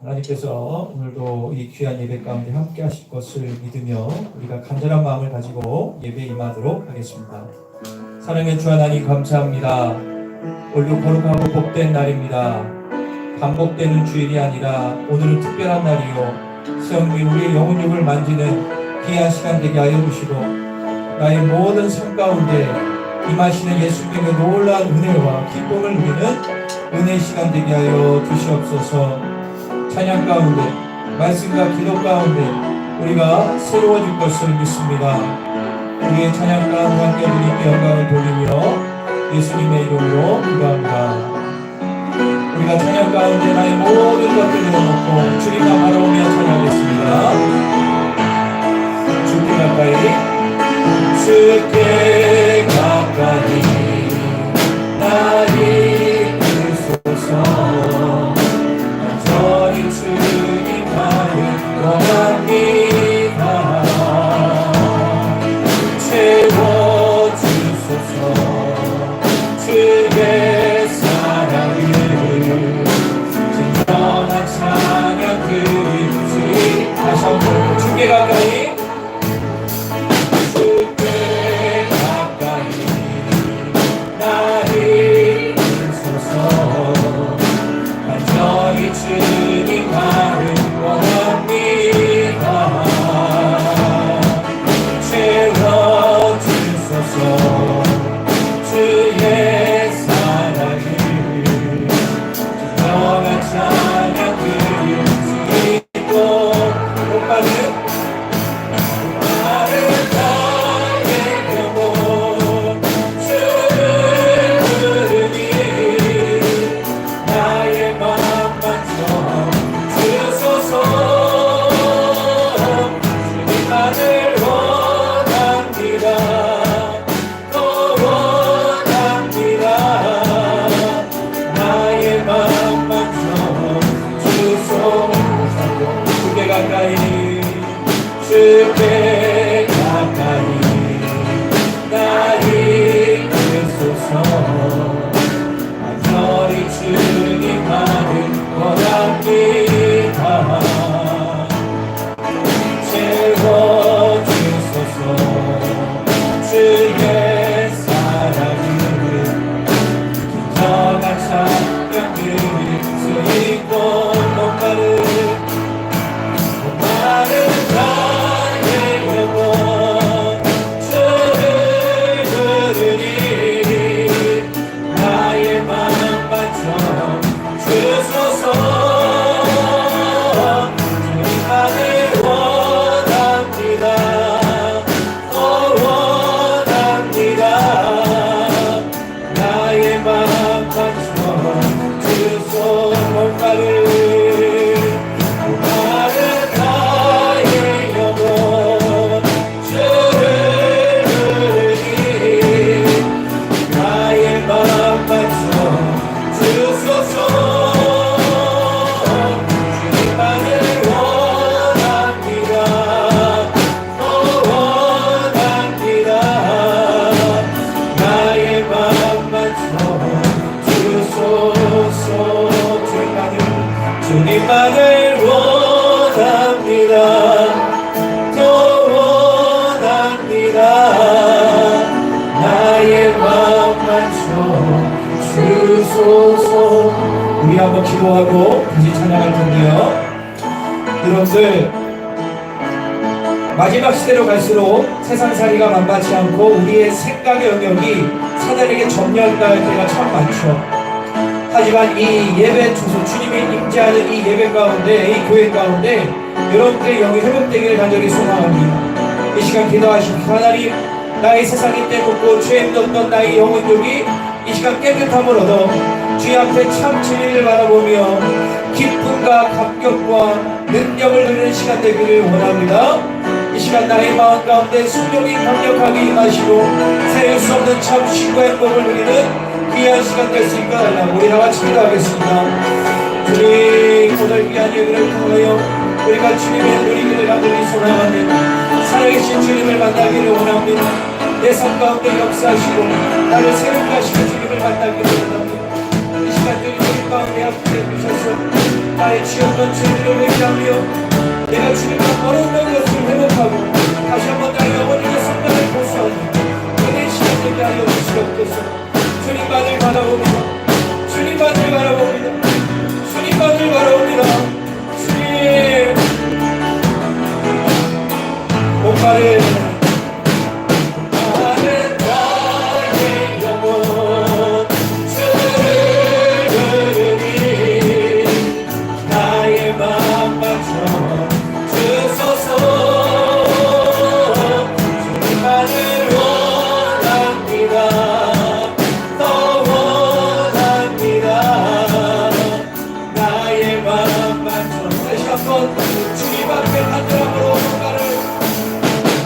하나님께서 오늘도 이 귀한 예배 가운데 함께 하실 것을 믿으며 우리가 간절한 마음을 가지고 예배에 임하도록 하겠습니다. 사랑의 주 하나님 감사합니다. 오늘도 거룩하고 복된 날입니다. 반복되는 주일이 아니라 오늘은 특별한 날이요, 성령 우리의 영혼육을 만지는 귀한 시간 되게 하여 주시고 나의 모든 삶 가운데 임하시는 예수님의 놀라운 은혜와 기쁨을 누리는 은혜 시간 되게 하여 주시옵소서. 찬양 가운데 말씀과 기도 가운데 우리가 새로워질 것을 믿습니다. 우리의 찬양 가운데 함께 주님께 영광을 돌리며 예수님의 이름으로 기도합니다. 우리가 찬양 가운데 나의 모든 것들을 내려놓고 주님만 바라보며 찬양하겠습니다. 주께 가까이, 주께 가까이 나를 이끌소서. 저희 주님 나를 원합니다. 채워주소서. 주의 사랑을 진정한 찬양 드리지. 다시 한번 주께 가까이, 주께 가까이 나를 이끌소서. 간절히 주님 나를 원합니다. 채워주소서. 주의 사랑을 진정한 찬양 드리고 목마른 나의 영혼 주를 부르니 나의 맘 만져 주소서. 주님만을 원합니다. 더 원합니다. 나의 맘 만져 주소서. 주께 가까이, 주께 가까이 나를 이끌소서. 간절히 주님만을 원합니다. 채워주소서. 주의 사랑을 진정한 찬양 드릴 수 있고 목마른 나의 영혼 주를 부르니 나의 맘 만져 주소서. 주님만을 원합니다. 더 원합니다. 나의 맘 만져 주소서. 목마른 나의 영혼 주를 부르니 나의 맘 만져 주소서. 주님만을 원합니다. 더 원합니다. 나의 맘 만져 주소서. 주님만을 원합니다. 더 원합니다. 나의 맘 만져 주소서. 우리 한번 기도하고 다시 찬양할 텐데요, 여러분들 마지막 시대로 갈수록 세상살이가 만만치 않고 우리의 생각의 영역이 사단에게 점령할 때가 참 많죠. 하지만 이 예배 주소, 주님이 임재하는 이 예배 가운데, 이 교회 가운데 여러분들의 영이 회복되기를 간절히 소망합니다. 이 시간 기도하십시오. 하나님, 나의 세상이 때묻고 죄에 묻었던 나의 영혼들이 이 시간 깨끗함을 얻어 주의 앞에 참 진리를 바라보며 기쁨과 감격과 능력을 누리는 시간 되기를 원합니다. 이 시간 나의 마음 가운데 성령이 강력하게 임하시고 세울 수 없는 참 쉼과 행복을 누리는 귀한 시간 될 수 있게 달라고 우리 다같이 기도하겠습니다. 주님, 오늘 귀한 예배를 통하여 우리가 주님의 누리기를 간절히 소망하며 살아계신 주님을 만나기를 원합니다. 내 삶 가운데 역사하시고 나를 새롭게 하시는 주님을 만나기를 원합니다. 이 시간 주님 가운데 함께 해주셔서 나의 지었던 죄를 회개하며 내가 주님과 멀었던 것을 회복하고 다시 한번 나의 어머니의 성당을 보수하니 은혜 시간 되게 하여 주시옵소서. 주님만을 바라봅니다. 주님만을 바라봅니다. 주님만을 바라봅니다. 주님 목마른 주님 앞에 한 사람으로 뭔가를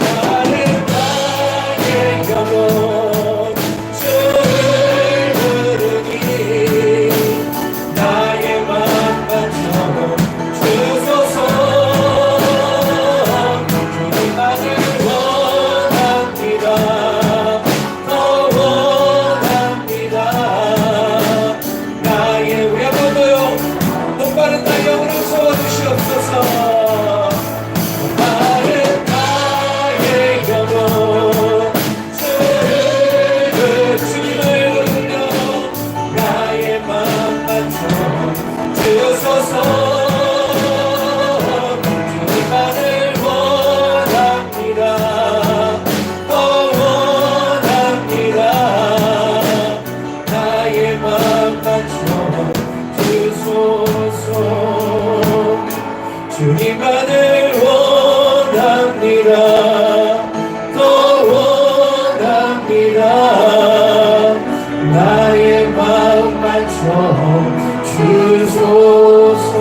나는 나의 영혼 주를 부르니 나의 맘만 주소서. 주님만을 원합니다. 더 원합니다. 나의 우리 한번 더요. 목마른 나의 영혼을 채워주시옵소서. 주님만을 원합니다. 더 원합니다. 나의 마음 맞춰 주소서.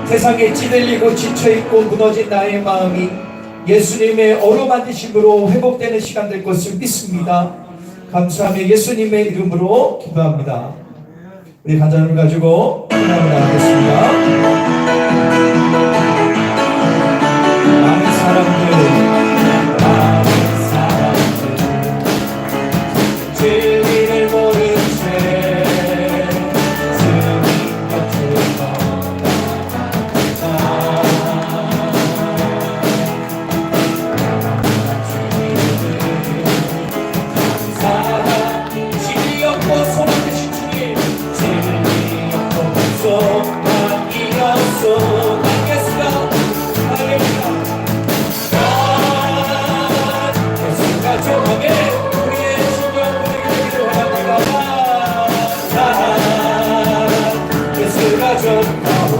세상에 찌들리고 지쳐있고 무너진 나의 마음이 예수님의 어루만지심으로 회복되는 시간 될 것을 믿습니다. 감사하며 예수님의 이름으로 기도합니다. 우리 간절함을 가지고 기도하며 나가겠습니다. 많은 사람들 진리를 모른 채 주님 곁으로 진리 없고 소망 되신 주님, 진리 없고 소망이었소. 예수가 할렐루야. 예수가 정함에 우리의 신령 우리에게 원합니다. 예수가 정하오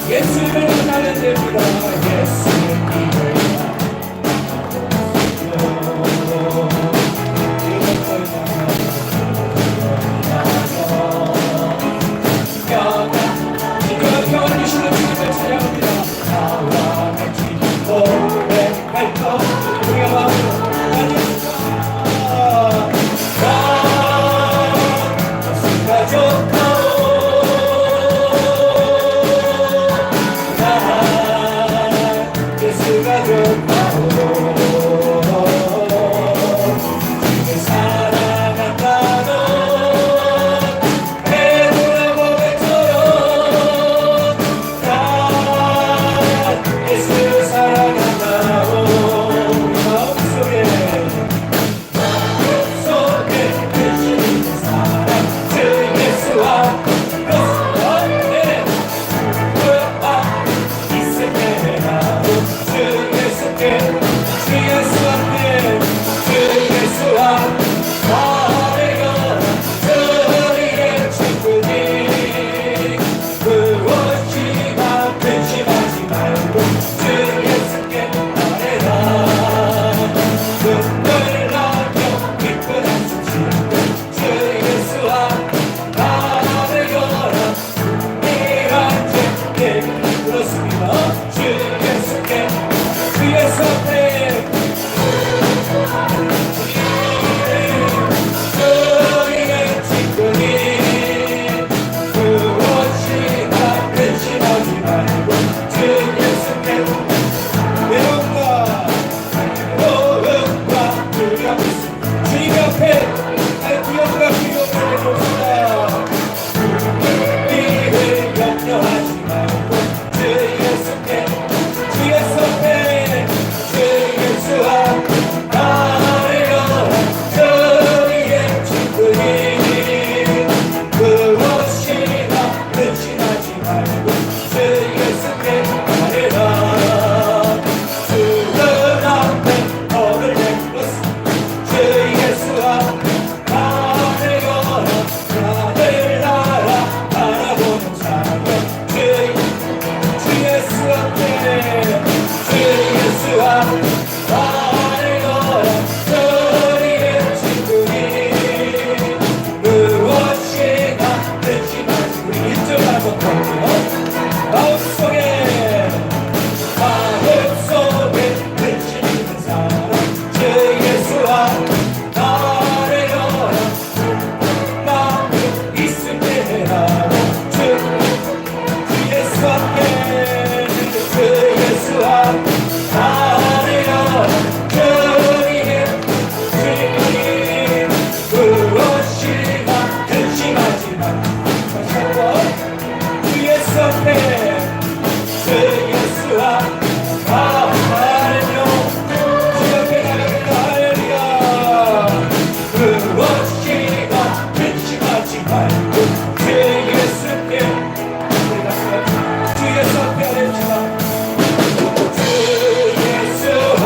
예수를 나는 됩니다. 예수님을 평안 주시는 주님을 찬양합니다. 나와 같이 고백할 것 우리가 마음으로 예수가 좋다오. 선택 주 예수와 나만은요 주께 나갑니다. 할렐루야. 무엇이가 근심하지 말고 주 예수께 우리 같이 주의 선택을 지마 주 예수와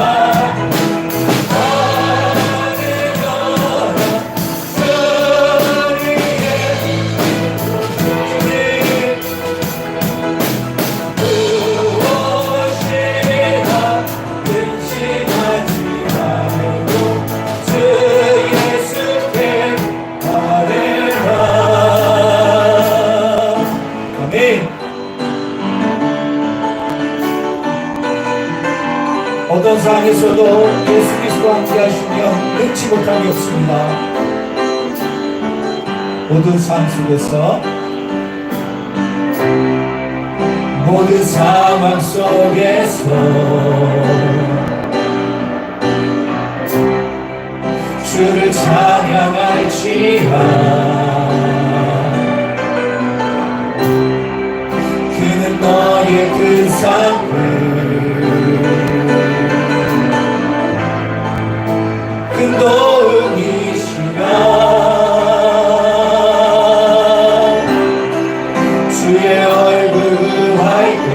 어떤 상황에서도 예수 그리스도와 함께 하시면 능치 못함이 없습니다. 모든 상황 속에서 모든 상황 속에서 주를 찬양할지라 그는 너의 큰 삶을 큰 도움이시라 주의 얼굴 구할 때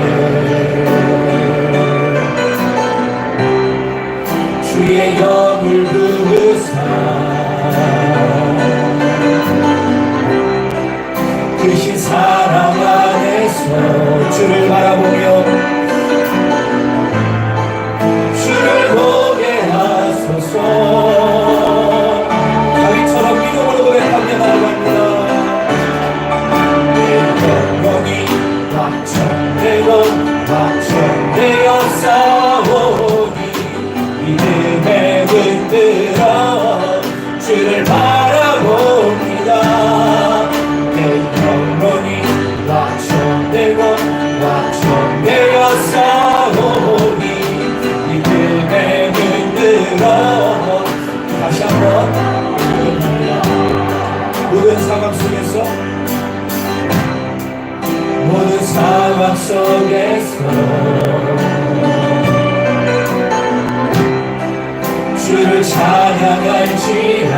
주의 영을 부으사 크신 사랑 안에서 주를 바라보며 주를 보게 하소서. 다윗처럼 믿음으로 고백하며 나아갑니다. 내 영광이 확천되고 확천되어 싸우니 믿음에 붙들어 주를 바라봅니다. 내 영혼이 확천되고 확천되어 싸우니 믿음에 붙들어 다시 한번 모든 상황 속에서 모든 상황 속에서 주를 찬양할지라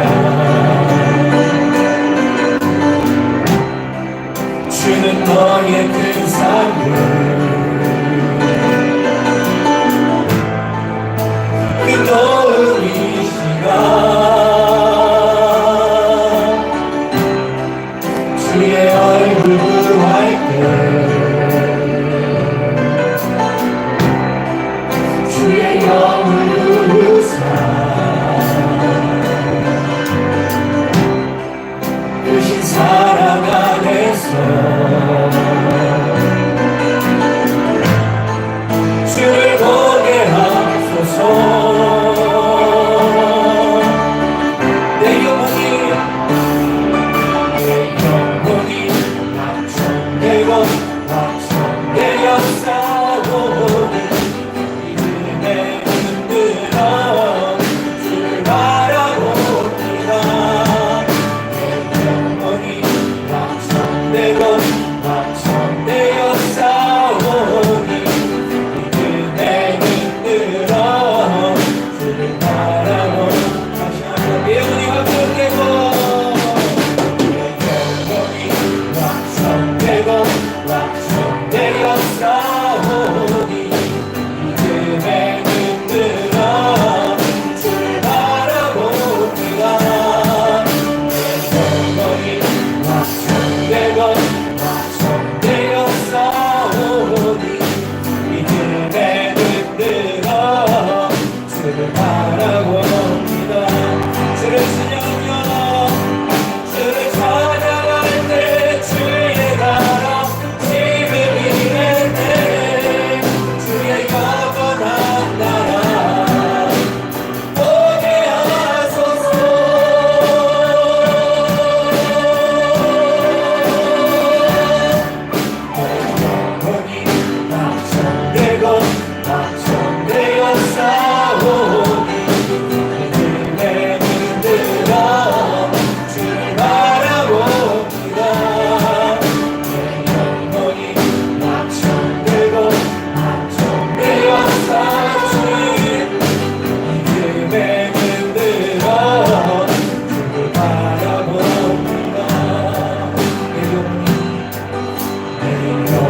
주는 너의 큰 삶을 그 도움이시라 주의 얼굴 구할 때 주의 영을 부으사 크신 사랑 안에서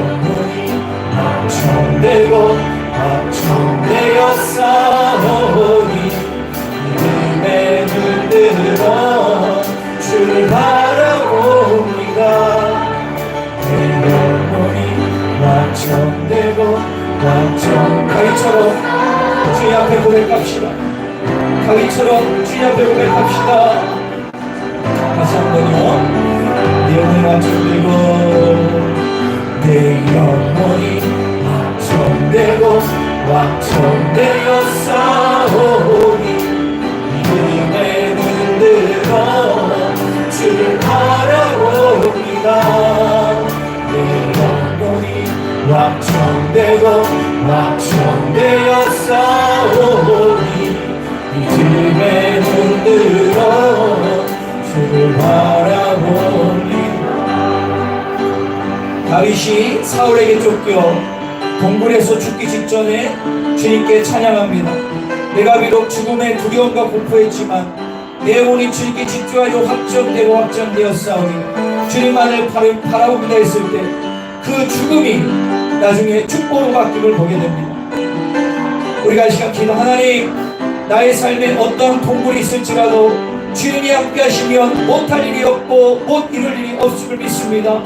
영혼이 확정되고 확정되어 싸우니 믿음에 눈들어 주를 바라봅니다. 내 영혼이 확정되고 가위처럼 주님 앞에 고백합시다. 가위처럼 주님 앞에 고백합시다. 다시 한번요. 내 영혼이 확정되고 내 영혼이 확정되고 확정되어 싸우니 믿음에 눈들어 주를 바라봅니다. 내 영혼이 확정되고 확정되어 싸우니 믿음에 눈들어 주를 바라봅니다. 다윗이 사울에게 쫓겨 동굴에서 죽기 직전에 주님께 찬양합니다. 내가 비록 죽음의 두려움과 공포했지만 내 영혼이 주님께 집중하여 확정되고 확정되었사오니 주님만을 바라봅니다 했을 때 그 죽음이 나중에 축복으로 바뀜을 보게 됩니다. 우리가 이 시간 기도, 하나님, 나의 삶에 어떤 동굴이 있을지라도 주님이 함께 하시면 못할 일이 없고 못 이룰 일이 없음을 믿습니다.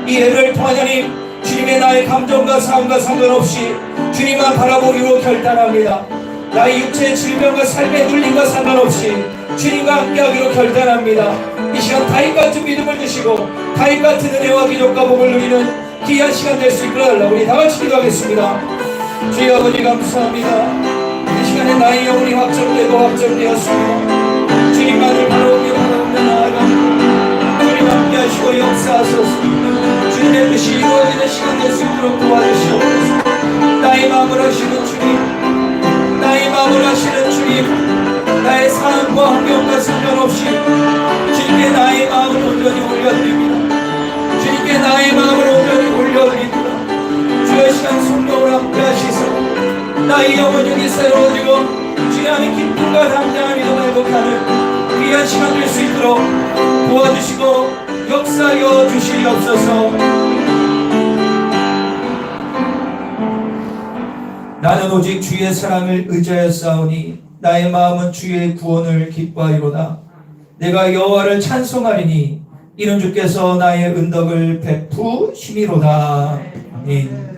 이 예배를 통한 하나님, 주님의 나의 감정과 삶과 상관없이 주님만 바라보기로 결단합니다. 나의 육체의 질병과 삶의 눌림과 상관없이 주님과 함께하기로 결단합니다. 이 시간 다윗같은 믿음을 주시고 다윗같은 은혜와 기적과 복을 누리는 귀한 시간 될 수 있도록 우리 다같이 기도하겠습니다. 주여 아버지 감사합니다. 이 시간에 나의 영혼이 확정되고 확정되었습니다. 주님만을 바라보며 나아갑니다. 주님 함께 하시고 역사하소서. 주님의 뜻이 이루어지는 시간 될 수 있도록 도와주시옵소서. 나의 마음을 하시는 주님, 나의 마음을 하시는 주님, 나의 삶과 환경과 상관없이 주님께 나의 마음을 온전히 올려드립니다. 주님께 나의 마음을 온전히 올려드립니다. 주의 시간 성령을 함께 하시소. 나의 영혼이 새로워지고 주의 안에 기쁨과 담대함이 더 회복하는 귀한 시간 될 수 있도록 도와주시고 역사하여 주시옵소서. 나는 오직 주의 사랑을 의지하여 싸우니 나의 마음은 주의 구원을 기뻐하리로다. 내가 여호와를 찬송하리니 이는 주께서 나의 은덕을 베푸시미로다. 아멘.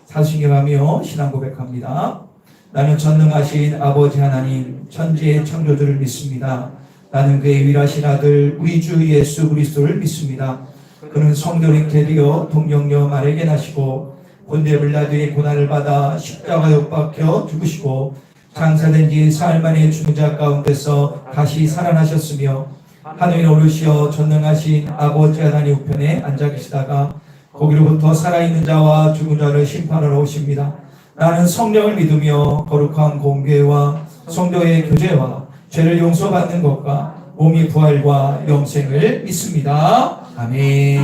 사순경하며 신앙 고백합니다. 나는 전능하신 아버지 하나님 천지의 창조주를 믿습니다. 나는 그의 위라신 아들 우리 주 예수 그리스도를 믿습니다. 그는 성도인 되려 동정녀 마리아에게 나시고 본데 빌라도의 고난을 받아 십자가에 못 박혀 죽으시고 장사된 지 사흘 만에 죽은 자 가운데서 다시 살아나셨으며 하늘에 오르시어 전능하신 아버지 하나님 우편에 앉아 계시다가 거기로부터 살아있는 자와 죽은 자를 심판하러 오십니다. 나는 성령을 믿으며 거룩한 공교회와 성도의 교제와 죄를 용서받는 것과 몸이 부활과 영생을 믿습니다. 아멘.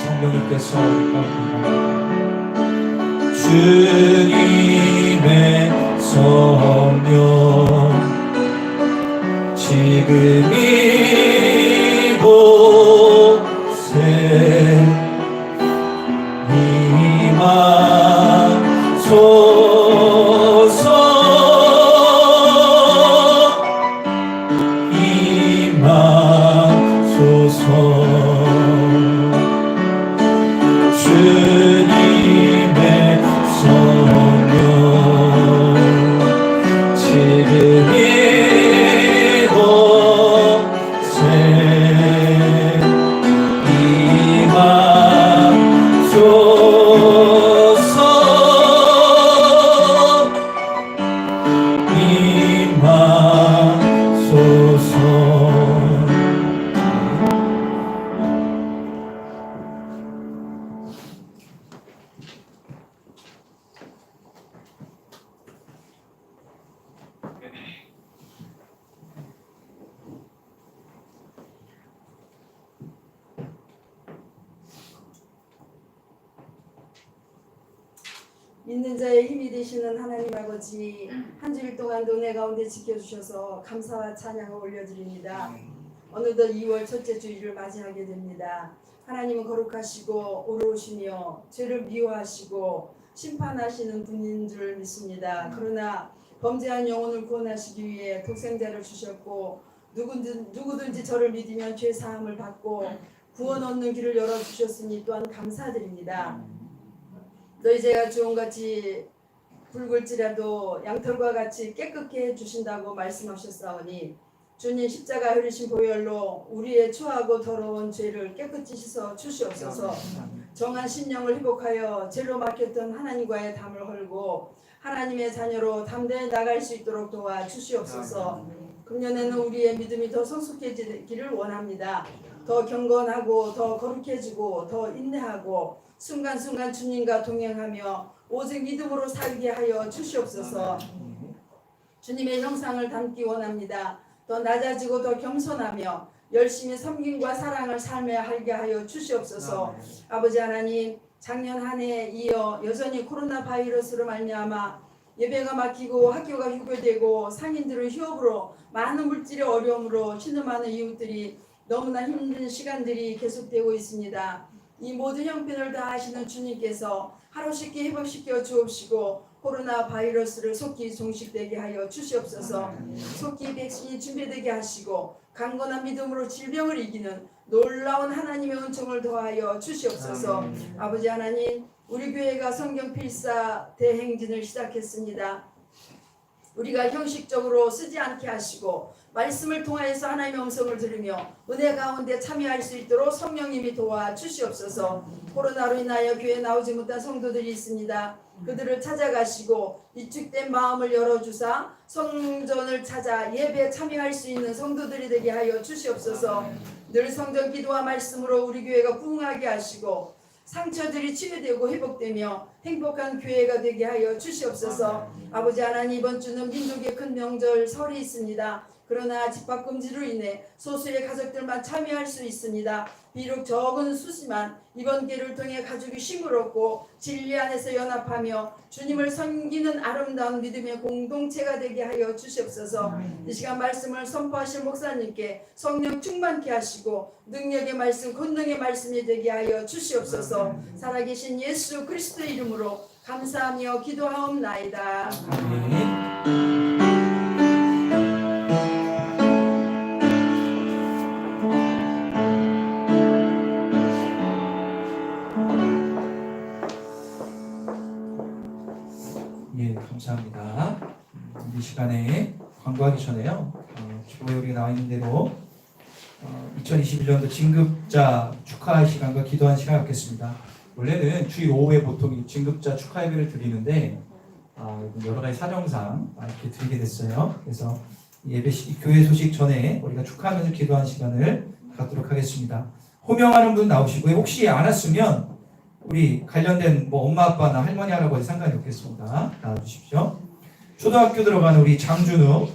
성령님께서 주님의 성령 지금 이곳에 임하소서. 임하소서. 주님의 성령 지금 이곳에 임하소서. 임하소서. 믿는 자의 힘이 되시는 하나님 아버지, 한 주일 동안 은혜 가운데 지켜주셔서 감사와 찬양을 올려드립니다. 어느덧 2월 첫째 주일을 맞이하게 됩니다. 하나님은 거룩하시고 의로우시며 죄를 미워하시고 심판하시는 분인 줄 믿습니다. 그러나 범죄한 영혼을 구원하시기 위해 독생자를 주셨고 누구든지 저를 믿으면 죄 사함을 받고 구원 얻는 길을 열어주셨으니 또한 감사드립니다. 너희 죄가 주홍같이 붉을지라도 양털과 같이 깨끗게 해주신다고 말씀하셨사오니 주님 십자가 흘리신 보혈로 우리의 추하고 더러운 죄를 깨끗이 씻어 주시옵소서. 정한 심령을 회복하여 죄로 막혔던 하나님과의 담을 헐고 하나님의 자녀로 담대히 나갈 수 있도록 도와 주시옵소서. 금년에는 우리의 믿음이 더 성숙해지기를 원합니다. 더 경건하고 더 거룩해지고 더 인내하고 순간순간 주님과 동행하며 오직 믿음으로 살게 하여 주시옵소서. 주님의 형상을 담기 원합니다. 더 낮아지고 더 겸손하며 열심히 섬김과 사랑을 삶에 하게 하여 주시옵소서. 아버지 하나님, 작년 한 해에 이어 여전히 코로나 바이러스로 말미암아 예배가 막히고 학교가 휴교되고 상인들은 휴업으로 많은 물질의 어려움으로 신음하는 이웃들이 너무나 힘든 시간들이 계속되고 있습니다. 이 모든 형편을 다 아시는 주님께서 하루씩 회복시켜 주옵시고 코로나 바이러스를 속히 종식되게 하여 주시옵소서. 속히 백신이 준비되게 하시고 강건한 믿음으로 질병을 이기는 놀라운 하나님의 은총을 더하여 주시옵소서. 아버지 하나님, 우리 교회가 성경 필사 대행진을 시작했습니다. 우리가 형식적으로 쓰지 않게 하시고 말씀을 통하여서 하나님의 음성을 들으며 은혜 가운데 참여할 수 있도록 성령님이 도와 주시옵소서. 코로나로 인하여 교회에 나오지 못한 성도들이 있습니다. 그들을 찾아가시고 위축된 마음을 열어주사 성전을 찾아 예배에 참여할 수 있는 성도들이 되게 하여 주시옵소서. 늘 성전 기도와 말씀으로 우리 교회가 부흥하게 하시고 상처들이 치유되고 회복되며 행복한 교회가 되게 하여 주시옵소서. 아버지 하나님, 이번 주는 민족의 큰 명절 설이 있습니다. 그러나 집합금지로 인해 소수의 가족들만 참여할 수 있습니다. 비록 적은 수지만 이번 기회를 통해 가족이 힘을 얻고 진리 안에서 연합하며 주님을 섬기는 아름다운 믿음의 공동체가 되게 하여 주시옵소서. 이 시간 말씀을 선포하실 목사님께 성령 충만케 하시고 능력의 말씀, 권능의 말씀이 되게 하여 주시옵소서. 살아계신 예수 그리스도의 이름으로 감사하며 기도하옵나이다. 아멘. 예, 감사합니다. 이 시간에 광고하기 전에요. 주보에 우리가 나와 있는 대로 2021년도 진급자 축하 시간과 기도한 시간 갖겠습니다. 원래는 주일 오후에 보통 진급자 축하 예배를 드리는데 여러 가지 사정상 이렇게 드리게 됐어요. 그래서 교회 소식 전에 우리가 축하하면서 기도하는 시간을 갖도록 하겠습니다. 호명하는 분 나오시고요. 혹시 안 왔으면 우리 관련된 엄마 아빠나 할머니 할아버지 상관이 없겠습니다. 나와주십시오. 초등학교 들어가는 우리 장준우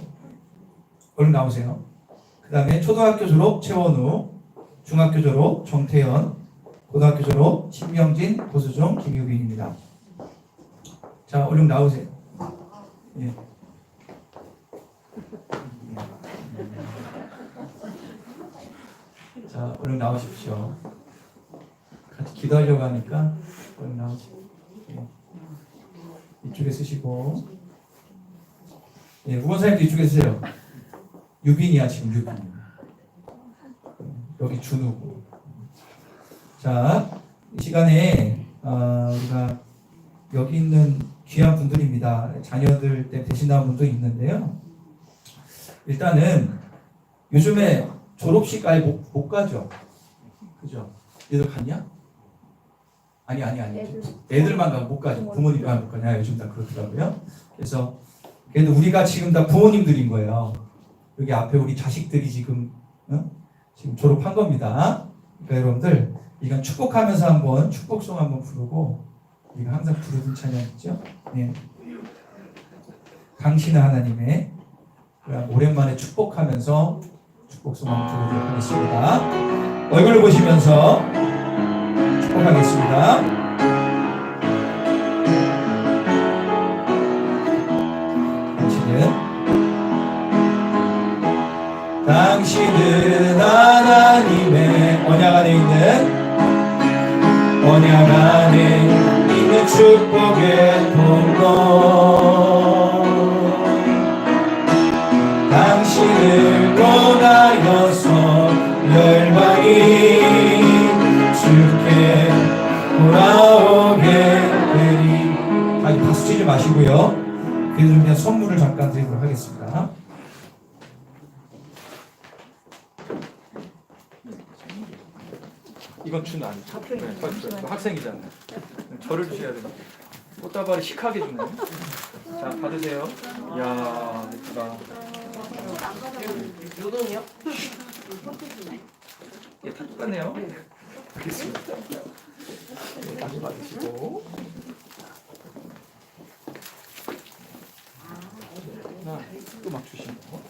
얼른 나오세요. 그 다음에 초등학교 졸업 최원우, 중학교 졸업 정태현, 고등학교 졸업 신명진, 고수종, 김유빈입니다. 자, 얼른 나오세요. 예. 자, 얼른 나오십시오. 같이 기도하려고 하니까 얼른 나오십시오. 예. 이쪽에 쓰시고, 예, 우원사님도 이쪽에 쓰세요. 유빈이야, 지금 유빈. 여기 준우고. 자, 이 시간에 우리가 여기 있는 귀한 분들입니다. 자녀들 때문에 대신 나온 분도 있는데요. 일단은 요즘에 졸업식 아예 못 가죠. 그죠? 얘들 갔냐? 아니. 애들만 가고 못 가죠. 부모님만 못 가냐? 요즘 다 그렇더라고요. 그래서 그래도 우리가 지금 다 부모님들인 거예요. 여기 앞에 우리 자식들이 지금 졸업한 겁니다. 그러니까 여러분들 이건 축복하면서 한번 축복송 한번 부르고 우리가 항상 부르던 찬양 있죠? 네. 당신은 하나님의 오랜만에 축복하면서 축복송 한번 부르도록 하겠습니다. 얼굴을 보시면서 축복하겠습니다. 당신은 하나님의 언약 안에 있는 축복의 통로 당신을 떠나여서 열방이 주께 돌아오게 되리. 아니 박수 치지 마시고요. 그래서 그냥 선물을 잠깐 드리도록 하겠습니다. 이건 준 아니죠? 네, 학생이잖아요. 저를 주셔야 됩니다. 꽃다발이 시크하게 주네. 자, 받으세요. 이야, 예쁘다. 요동이요? 예, 다 똑같네요. 알겠습니다. 네, 다시 받으시고. 하나, 또 막 주시는 거.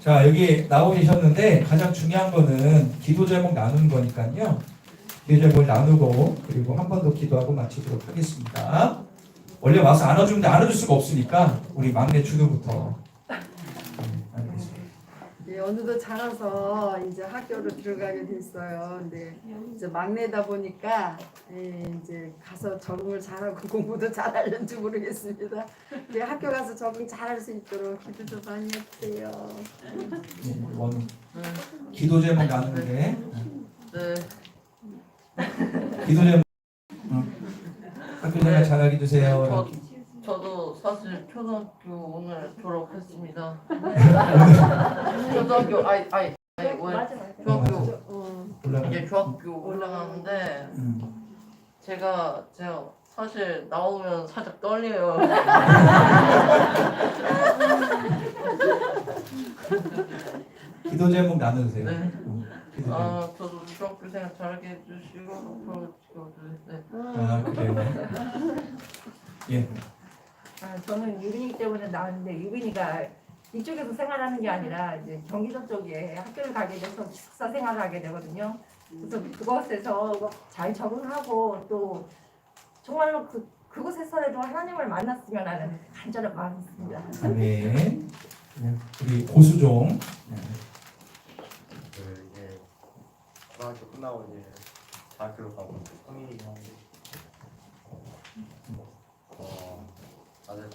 자, 여기 나오셨는데 가장 중요한 거는 기도 제목 나누는 거니까요. 기도 제목을 나누고 그리고 한 번 더 기도하고 마치도록 하겠습니다. 원래 와서 안아주는데 안아줄 수가 없으니까 우리 막내 준우부터 알겠습니다. 예, 어느덧 자라서 이제 학교로 들어가게 됐어요. 근데 이제 막내다 보니까 이제 가서 적응을 잘하고 공부도 잘하려는지 모르겠습니다. 근데 학교 가서 적응 잘할 수 있도록 기도 좀 많이 해주세요. 원 기도 제목 나누는데 네. 기도 제목 학교 생활 잘하게 해주세요. 저도 사실 초등학교 오늘 졸업했습니다. 초등학교 오늘 중학교 이제 중학교 올라가는데 제가 사실 나오면 살짝 떨려요. 기도 제목 나누세요. 네. 기도 제목. 저도 중학교 생활 잘하게 해주시고 앞으로 지켜주세요. 네. 그래요. 예. 저는 유빈이 때문에 나왔는데 유빈이가 이쪽에서 생활하는 게 아니라 이제 경기도 쪽에 학교를 가게 돼서 기숙사 생활을 하게 되거든요. 그래서 그것에서 잘 적응하고 또 정말로 그곳에서라도 하나님을 만났으면 하는 간절한 마음이 있습니다. 아멘. 우리 고수종. 이제 고등학교 끝나고 이제 대학교를 가고 성인이긴 한데 다들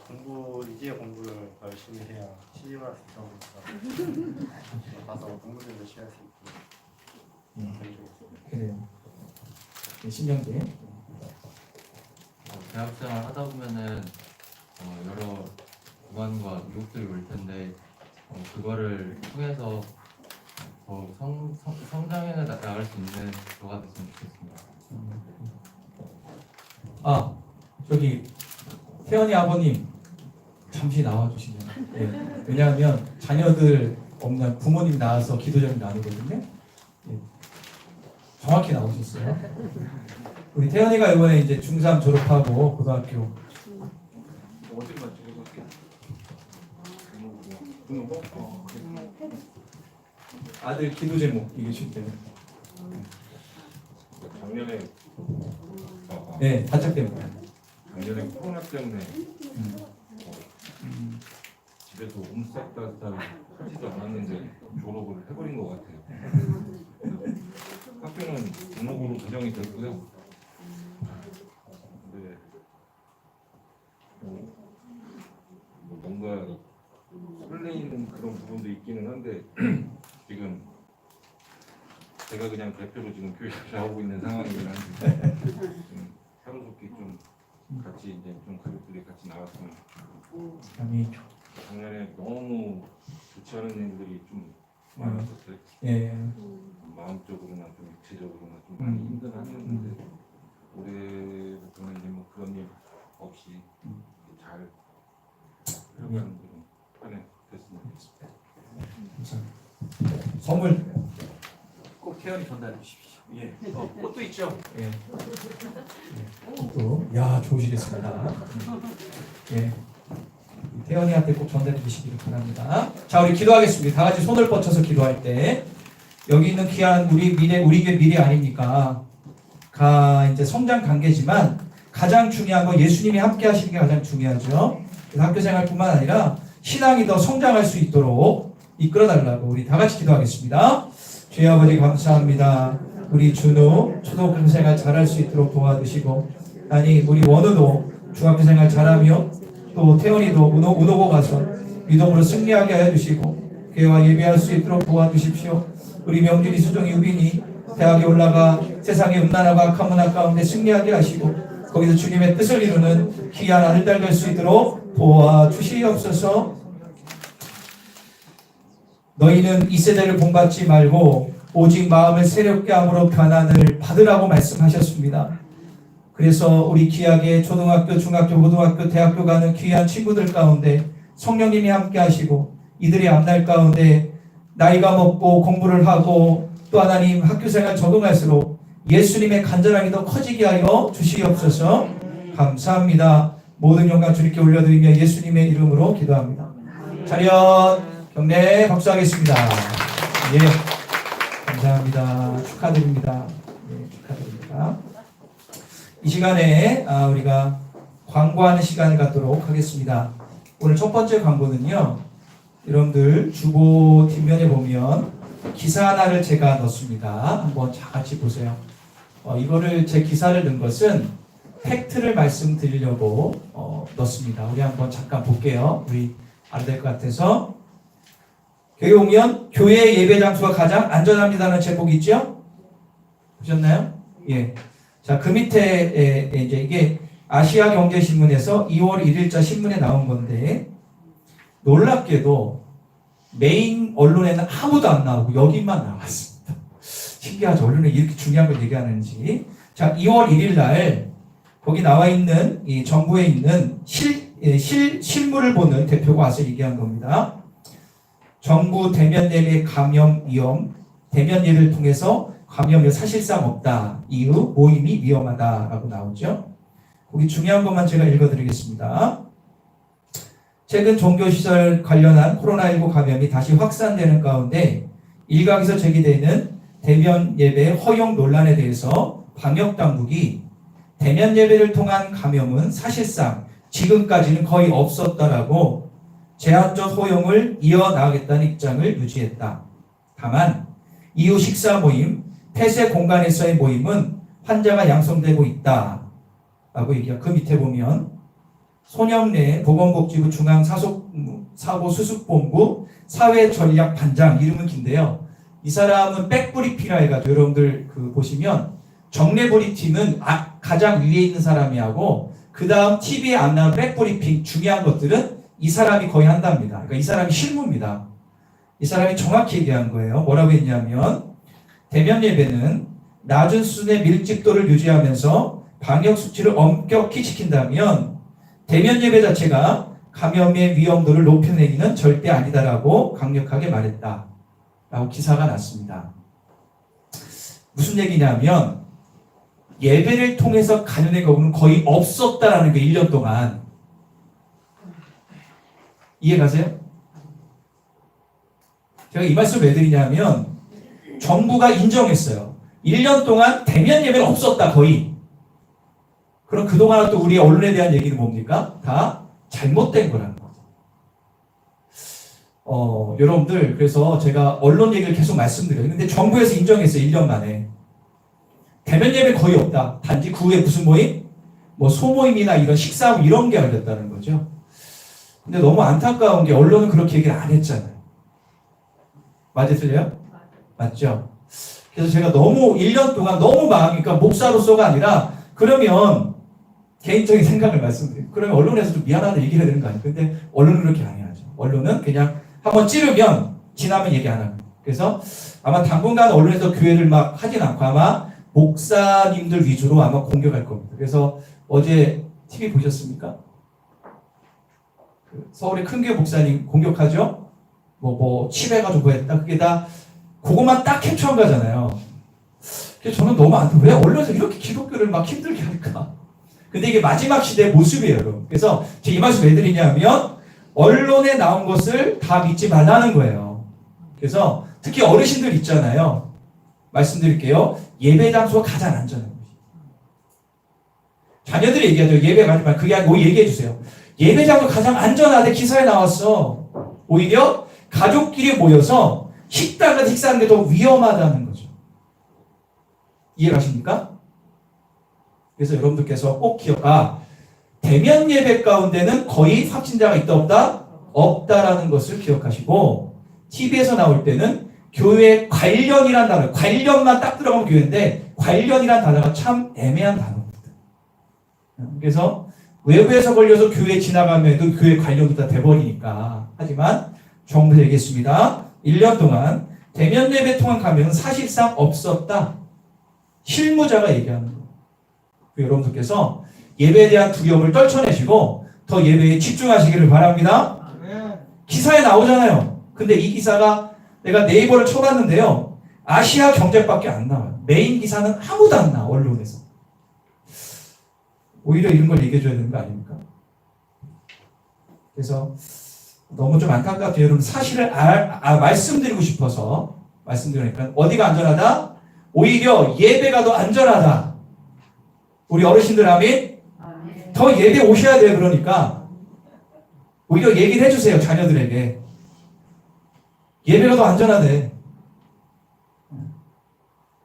이제 공부를 더 열심히 해야 취직을 할 수 있다고 보니까 가서 공부 좀 열심히 할 수 있게 해주겠습니다. 그래요. 신영재. 대학생활 하다 보면은 여러 고난과 유혹들이 올 텐데 그거를 통해서 더 성장해 나갈 수 있는 저가 됐으면 좋겠습니다. 저기 태연이 아버님 잠시 나와주시면. 예. 왜냐하면 자녀들 없는 부모님 나와서 기도 좀 나누거든요. 예. 정확히 나오셨어요. 우리 태연이가 이번에 이제 중3 졸업하고 고등학교 어디만 찍어볼게. 등록으로. 아들 기도 제목 얘기해 때문에. 작년에 네, 단짝 때문에. 작년에 코로나 때문에 집에서 옴싹달싹 하지도 않았는데 졸업을 해버린 것 같아요. 학교는 등록으로 배정이 됐고요. 근데 뭔가 설레이는 그런 부분도 있기는 한데 지금 제가 그냥 대표로 지금 교육을 하고 있는 상황이긴 한데 하루속히 좀 같이 이제 좀 가족들이 같이 나왔으면 아니, 작년에 너무 좋지 않은 일들이 좀 많았었어요. 예. 마음적으로나 좀 육체적으로나 좀 많이 힘든 한 해였는데 올해부터는 이제 뭐 그런 일 없이 잘 흘러가는 그런 한 해 됐으면 좋겠습니다. 감사합니다. 선물. 꼭 태연이 전달해 주십시오. 예. 꽃도 있죠. 예. 또, 야, 좋으시겠습니다. 예. 태연이한테 꼭 전달해 주시기를 바랍니다. 자, 우리 기도하겠습니다. 다 같이 손을 뻗쳐서 기도할 때 여기 있는 귀한 우리 교회 미래 아닙니까? 이제 성장 관계지만 가장 중요한 건 예수님이 함께 하시는 게 가장 중요하죠. 그래서 학교 생활뿐만 아니라 신앙이 더 성장할 수 있도록 이끌어달라고 우리 다 같이 기도하겠습니다. 주여 아버지 감사합니다. 우리 준우 초등학교 생활 잘할 수 있도록 도와주시고, 아니 우리 원우도 중학교 생활 잘하며 또 태원이도 운호고 가서 믿음으로 승리하게 하여 주시고 교회와 예배할 수 있도록 도와주십시오. 우리 명준이, 수정이, 유빈이 대학에 올라가 세상의 음란하고 악한 문화 가운데 승리하게 하시고 거기서 주님의 뜻을 이루는 귀한 아들딸 될 수 있도록 도와주시옵소서. 너희는 이 세대를 본받지 말고 오직 마음을 새롭게 함으로 변화를 받으라고 말씀하셨습니다. 그래서 우리 귀하게 초등학교, 중학교, 고등학교, 대학교 가는 귀한 친구들 가운데 성령님이 함께 하시고 이들의 앞날 가운데 나이가 먹고 공부를 하고 또 하나님 학교생활 적응할수록 예수님의 간절함이 더 커지게 하여 주시옵소서. 감사합니다. 모든 영광 주님께 올려드리며 예수님의 이름으로 기도합니다. 차렷 경례 박수하겠습니다. 예, 감사합니다. 축하드립니다. 예, 축하드립니다. 이 시간에 우리가 광고하는 시간을 갖도록 하겠습니다. 오늘 첫 번째 광고는요, 여러분들 주보 뒷면에 보면 기사 하나를 제가 넣습니다. 한번 다 같이 보세요. 이거를 제 기사를 넣은 것은 팩트를 말씀드리려고 넣습니다. 우리 한번 잠깐 볼게요. 우리 안 될 것 같아서. 교회 오면 교회 예배 장소가 가장 안전합니다는 제목이 있죠? 보셨나요? 예. 자, 그 밑에 이제 이게 아시아 경제신문에서 2월 1일자 신문에 나온 건데, 놀랍게도 메인 언론에는 아무도 안 나오고 여기만 나왔습니다. 신기하죠? 언론에 이렇게 중요한 걸 얘기하는지. 자, 2월 1일 날 거기 나와 있는 이 정부에 있는 실물을 보는 대표가 와서 얘기한 겁니다. 정부 대면 예배 감염 위험, 대면 예배를 통해서 감염이 사실상 없다. 이후 모임이 위험하다라고 나오죠. 거기 중요한 것만 제가 읽어드리겠습니다. 최근 종교시설 관련한 코로나19 감염이 다시 확산되는 가운데 일각에서 제기되는 대면 예배 허용 논란에 대해서 방역당국이 대면 예배를 통한 감염은 사실상 지금까지는 거의 없었다라고 제한적 허용을 이어나가겠다는 입장을 유지했다. 다만 이후 식사 모임, 폐쇄 공간에서의 모임은 환자가 양성되고 있다 라고 얘기하고, 그 밑에 보면 손영래 보건복지부 중앙사고수습본부 사회전략반장, 이름은 긴데요. 이 사람은 백브리피라 해가지고 여러분들 보시면 정례브리핑은 가장 위에 있는 사람이 하고 그 다음 TV에 안 나오는 백브리핑 중요한 것들은 이 사람이 거의 한답니다. 그러니까 이 사람이 실무입니다. 이 사람이 정확히 얘기한 거예요. 뭐라고 했냐면 대면 예배는 낮은 수준의 밀집도를 유지하면서 방역 수치를 엄격히 지킨다면 대면 예배 자체가 감염의 위험도를 높이는 얘기는 절대 아니다라고 강력하게 말했다 라고 기사가 났습니다. 무슨 얘기냐면 예배를 통해서 감염의 경우는 거의 없었다라는 게 1년 동안. 이해가세요? 제가 이 말씀을 왜 드리냐면 정부가 인정했어요. 1년 동안 대면 예배는 없었다 거의. 그럼 그동안 또 우리 언론에 대한 얘기는 뭡니까? 다 잘못된 거라는 거죠. 여러분들, 그래서 제가 언론 얘기를 계속 말씀드려요. 근데 정부에서 인정했어요. 1년 만에. 대면 예배 거의 없다. 단지 그 후에 무슨 모임? 뭐 소모임이나 이런 식사 이런 게 열렸다는 거죠. 근데 너무 안타까운 게 언론은 그렇게 얘기를 안 했잖아요. 맞아요? 틀려요? 맞죠? 그래서 제가 너무 1년 동안 너무 그러니까 목사로서가 아니라 그러면 개인적인 생각을 말씀드려요. 그러면 언론에서 좀 미안하다 얘기를 해야 되는 거 아니에요? 근데 언론은 그렇게 안 해야죠. 언론은 그냥 한번 찌르면 지나면 얘기 안 합니다. 그래서 아마 당분간 언론에서 교회를 막 하진 않고 아마 목사님들 위주로 아마 공격할 겁니다. 그래서 어제 TV 보셨습니까? 서울의 큰교회 목사님 공격하죠? 칩해가지고 뭐 했다. 그게 다 그것만 딱 캡처한 거잖아요. 그래서 저는 너무 안 돼. 왜 언론에서 이렇게 기독교를 막 힘들게 할까? 근데 이게 마지막 시대의 모습이에요, 여러분. 그래서 제가 이 말씀 왜 드리냐면 언론에 나온 것을 다 믿지 말라는 거예요. 그래서 특히 어르신들 있잖아요. 말씀드릴게요. 예배 장소가 가장 안전한 곳이에요. 자녀들이 얘기하죠. 예배 가지 말. 그게 아니고 얘기해 주세요. 예배장은 가장 안전하대 기사에 나왔어. 오히려 가족끼리 모여서 식당에서 식사하는 게 더 위험하다는 거죠. 이해가십니까? 그래서 여러분들께서 꼭 대면 예배 가운데는 거의 확진자가 있다 없다? 없다라는 것을 기억하시고, TV에서 나올 때는 교회 관련이란 단어, 관련만 딱 들어가면 교회인데 관련이란 단어가 참 애매한 단어입니다. 그래서 외부에서 걸려서 교회 지나가면도 교회 관련도 다 돼버리니까. 하지만 정부 얘기했습니다. 1년 동안 대면 예배 통한 감염은 사실상 없었다. 실무자가 얘기하는 거예요. 여러분들께서 예배에 대한 두려움을 떨쳐내시고 더 예배에 집중하시기를 바랍니다. 기사에 나오잖아요. 근데 이 기사가 내가 네이버를 쳐봤는데요. 아시아 경제밖에 안 나와요. 메인 기사는 아무도 안 나와, 언론에서. 오히려 이런 걸 얘기해줘야 되는 거 아닙니까? 그래서 너무 좀 안타깝죠. 여러분 사실을 말씀드리고 싶어서 말씀드리니까 어디가 안전하다? 오히려 예배가 더 안전하다. 우리 어르신들 아멘? 더 예배 오셔야 돼요. 그러니까 오히려 얘기를 해주세요. 자녀들에게. 예배가 더 안전하대.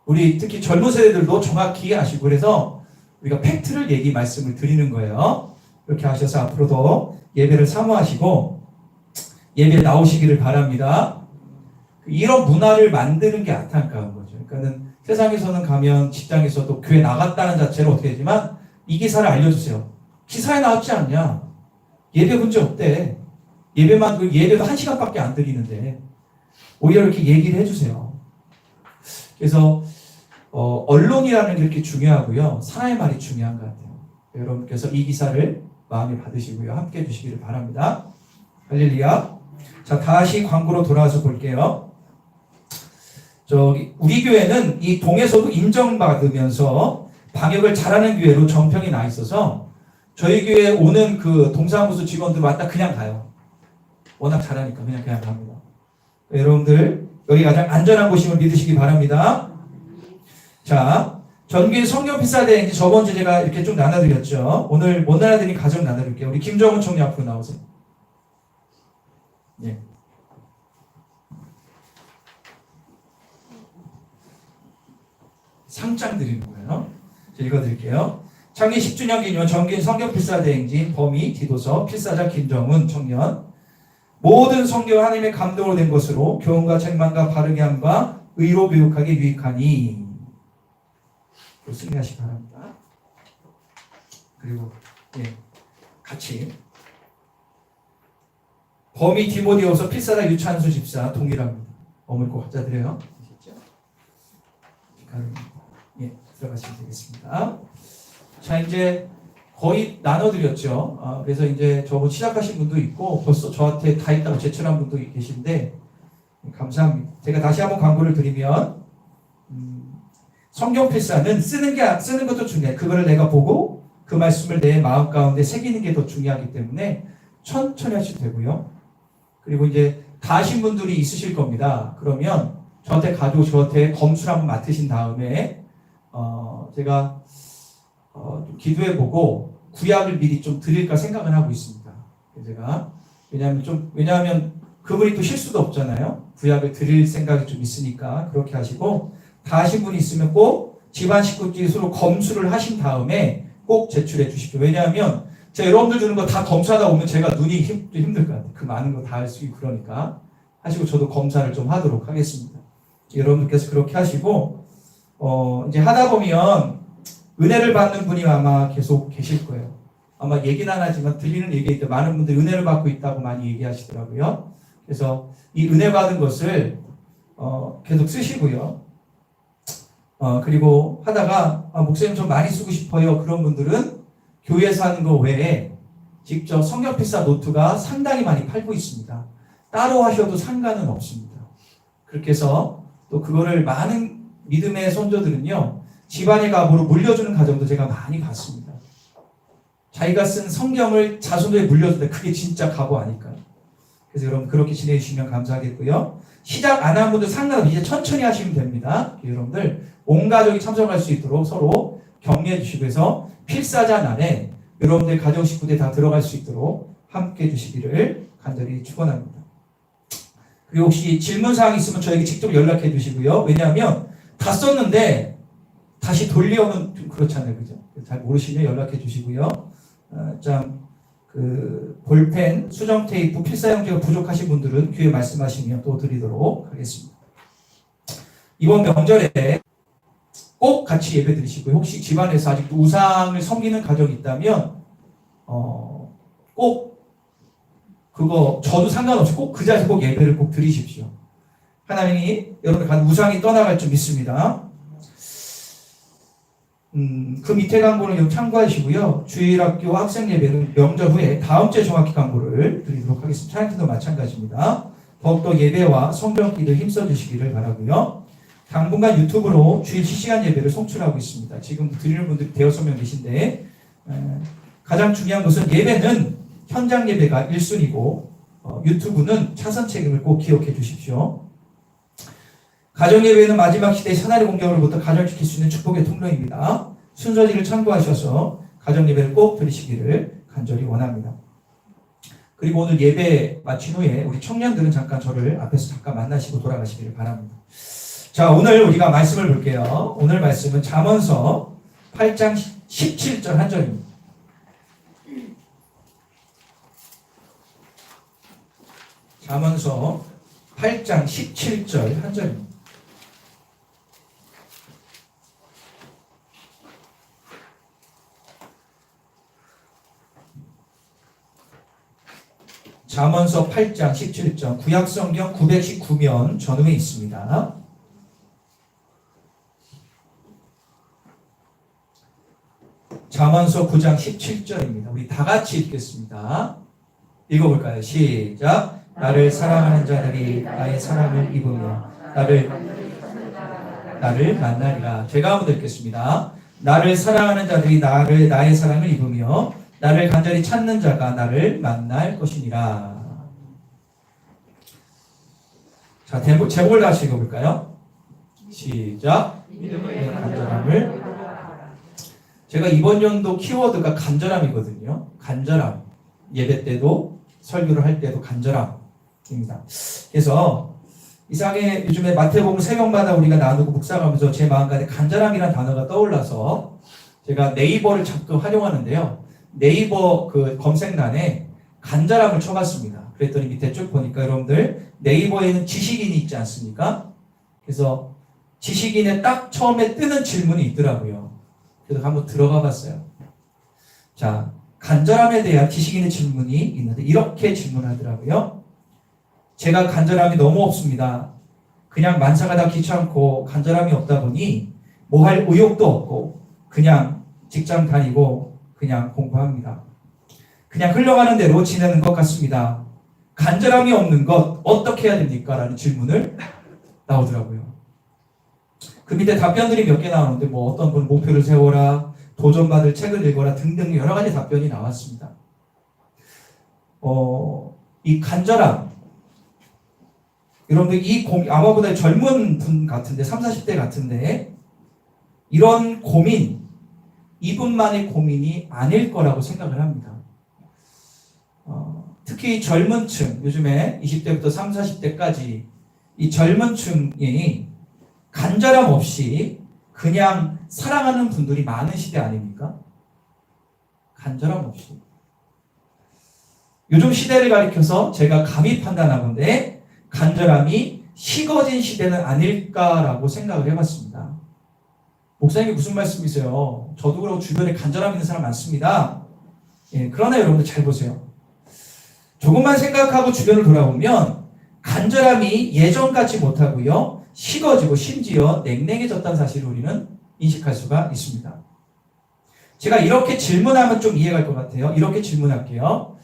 우리 특히 젊은 세대들도 정확히 아시고 그래서 우리가 팩트를 말씀을 드리는 거예요. 이렇게 하셔서 앞으로도 예배를 사모하시고 예배에 나오시기를 바랍니다. 이런 문화를 만드는 게 안타까운 거죠. 그러니까는 세상에서는 가면 직장에서도 교회 나갔다는 자체로 어떻게 되지만 이 기사를 알려주세요. 기사에 나왔지 않냐? 예배 문제 없대. 예배도 1시간밖에 안 드리는데 오히려 이렇게 얘기를 해주세요. 그래서 언론이라는 게 이렇게 중요하고요. 사람의 말이 중요한 것 같아요. 여러분께서 이 기사를 마음에 받으시고요. 함께 해주시기를 바랍니다. 할렐루야. 자, 다시 광고로 돌아와서 볼게요. 우리 교회는 이 동에서도 인정받으면서 방역을 잘하는 교회로 정평이 나 있어서 저희 교회에 오는 그 동사무소 직원들 왔다 그냥 가요. 워낙 잘하니까 그냥 갑니다. 여러분들 여기 가장 안전한 곳임을 믿으시기 바랍니다. 자, 전교인 성경 필사대행진 저번 주에 제가 이렇게 좀 나눠드렸죠. 오늘 못 나눠드린 가정 나눠드릴게요. 우리 김정은 총리 앞으로 나오세요. 예. 상장 드리는 거예요. 읽어드릴게요. 창립 10주년 기념 전교인 성경 필사대행진 범위 기도서 필사자 김정은 청년. 모든 성경 하나님의 감동으로 된 것으로 교훈과 책망과 바르게 함과 의로 교육하기 유익하니 승리하시기 바랍니다. 그리고 같이 범위 디모데후서 필사자 유찬수 집사 동일합니다. 어머니 꼭 갖다 드려요. 들어가시면 되겠습니다. 자, 이제 거의 나눠드렸죠. 그래서 이제 저번 시작하신 분도 있고 벌써 저한테 다 있다고 제출한 분도 계신데 감사합니다. 제가 다시 한번 광고를 드리면 성경 필사는 쓰는 것도 중요해. 그거를 내가 보고 그 말씀을 내 마음 가운데 새기는 게 더 중요하기 때문에 천천히 하셔도 되고요. 그리고 이제 다 하신 분들이 있으실 겁니다. 그러면 저한테 가지고 저한테 검수를 한번 맡으신 다음에 제가 좀 기도해보고 구약을 미리 좀 드릴까 생각을 하고 있습니다. 제가 왜냐하면 그분이 또 실수도 없잖아요. 구약을 드릴 생각이 좀 있으니까 그렇게 하시고 다 하신 분이 있으면 꼭 집안 식구끼리 서로 검수를 하신 다음에 꼭 제출해 주십시오. 왜냐하면 제가 여러분들 주는 거 다 검수하다 보면 제가 눈이 힘들 것 같아요. 그 많은 거 다 할 수 있고 그러니까 하시고 저도 검사를 좀 하도록 하겠습니다. 여러분들께서 그렇게 하시고 이제 하다 보면 은혜를 받는 분이 아마 계속 계실 거예요. 아마 얘기는 안 하지만 들리는 얘기일 때 많은 분들이 은혜를 받고 있다고 많이 얘기하시더라고요. 그래서 이 은혜 받은 것을 계속 쓰시고요. 그리고 하다가 목사님 좀 많이 쓰고 싶어요. 그런 분들은 교회에서 하는 거 외에 직접 성경 필사 노트가 상당히 많이 팔고 있습니다. 따로 하셔도 상관은 없습니다. 그렇게 해서 또 그거를 많은 믿음의 선조들은요. 집안의 갑으로 물려주는 가정도 제가 많이 봤습니다. 자기가 쓴 성경을 자손들에 물려줄 때 그게 진짜 갑오 아닐까요? 그래서 여러분 그렇게 지내해 주시면 감사하겠고요. 시작 안 한 분들 상관없이 이제 천천히 하시면 됩니다. 여러분들 온 가족이 참석할 수 있도록 서로 격려해 주시고 해서 필사자 날에 여러분들 가정 식구들 다 들어갈 수 있도록 함께 해주시기를 간절히 축원합니다. 그리고 혹시 질문사항 있으면 저에게 직접 연락해 주시고요. 왜냐하면 다 썼는데 다시 돌려오면 좀 그렇잖아요. 그죠? 잘 모르시면 연락해 주시고요. 볼펜, 수정 테이프, 필사용지가 부족하신 분들은 귀에 말씀하시면 또 드리도록 하겠습니다. 이번 명절에 꼭 같이 예배 드리시고요. 혹시 집안에서 아직도 우상을 섬기는 가정이 있다면 꼭 그거 저도 상관없이 꼭 그 자리에서 꼭 예배를 꼭 드리십시오. 하나님이 여러분의 간 우상이 떠나갈 줄 믿습니다. 그 밑에 광고는 좀 참고하시고요. 주일학교 학생 예배는 명절 후에 다음 주에 정확히 광고를 드리도록 하겠습니다. 찬양팀도 마찬가지입니다. 더욱더 예배와 성경 기도에 힘써 주시기를 바라고요. 당분간 유튜브로 주일 실시간 예배를 송출하고 있습니다. 지금 드리는 분들이 6명 계신데 가장 중요한 것은 예배는 현장 예배가 1순위고 유튜브는 차선 책임을 꼭 기억해 주십시오. 가정 예배는 마지막 시대의 사나리 공격으로부터 가정을 지킬 수 있는 축복의 통로입니다. 순서지를 참고하셔서 가정 예배를 꼭 드리시기를 간절히 원합니다. 그리고 오늘 예배 마친 후에 우리 청년들은 잠깐 저를 앞에서 잠깐 만나시고 돌아가시기를 바랍니다. 자, 오늘 우리가 말씀을 볼게요. 오늘 말씀은 잠언서 8장 17절 한 절입니다. 잠언서 8장 17절 한 절입니다. 잠언서 8장 17절 구약성경 919면 전후에 있습니다. 잠언서 9장 17절입니다. 우리 다 같이 읽겠습니다. 읽어볼까요? 시작. 나를 사랑하는 자들이 나의 사랑을 입으며 나를 만나리라. 제가 한번 읽겠습니다. 나를 사랑하는 자들이 나의 사랑을 입으며 나를 간절히 찾는 자가 나를 만날 것이니라. 자, 제목을 다시 읽어볼까요? 시작. 믿음의 간절함을. 제가 이번 연도 키워드가 간절함이거든요. 간절함. 예배 때도 설교를 할 때도 간절함입니다. 그래서 이상하게 요즘에 마태복음 새벽마다 우리가 나누고 묵상하면서 제 마음가에 간절함이라는 단어가 떠올라서 제가 네이버를 자꾸 활용하는데요. 네이버 그 검색란에 간절함을 쳐봤습니다. 그랬더니 밑에 쭉 보니까 여러분들 네이버에는 지식인이 있지 않습니까? 그래서 지식인에 딱 처음에 뜨는 질문이 있더라고요. 그래서 한번 들어가 봤어요. 자, 간절함에 대한 지식인의 질문이 있는데 이렇게 질문하더라고요. 제가 간절함이 너무 없습니다. 그냥 만사가 귀찮고 간절함이 없다 보니 뭐 할 의욕도 없고 그냥 직장 다니고 그냥 공부합니다. 그냥 흘러가는 대로 지내는 것 같습니다. 간절함이 없는 것 어떻게 해야 됩니까? 라는 질문을 나오더라고요. 그 밑에 답변들이 몇 개 나오는데 뭐 어떤 분 목표를 세워라, 도전받을 책을 읽어라 등등 여러 가지 답변이 나왔습니다. 이 간절함 여러분들 아마보다 젊은 분 같은데 30, 40대 같은데 이런 고민 이분만의 고민이 아닐 거라고 생각을 합니다. 특히 젊은 층 요즘에 20대부터 30, 40대까지 이 젊은 층이 간절함 없이 그냥 사랑하는 분들이 많은 시대 아닙니까? 간절함 없이. 요즘 시대를 가리켜서 제가 감히 판단하건대 간절함이 식어진 시대는 아닐까라고 생각을 해봤습니다. 목사님이 무슨 말씀이세요? 저도 그렇고 주변에 간절함 있는 사람 많습니다. 예, 그러나 여러분들 잘 보세요. 조금만 생각하고 주변을 돌아보면 간절함이 예전 같지 못하고요. 식어지고 심지어 냉랭해졌다는 사실을 우리는 인식할 수가 있습니다. 제가 이렇게 질문하면 좀 이해갈 것 같아요. 이렇게 질문할게요.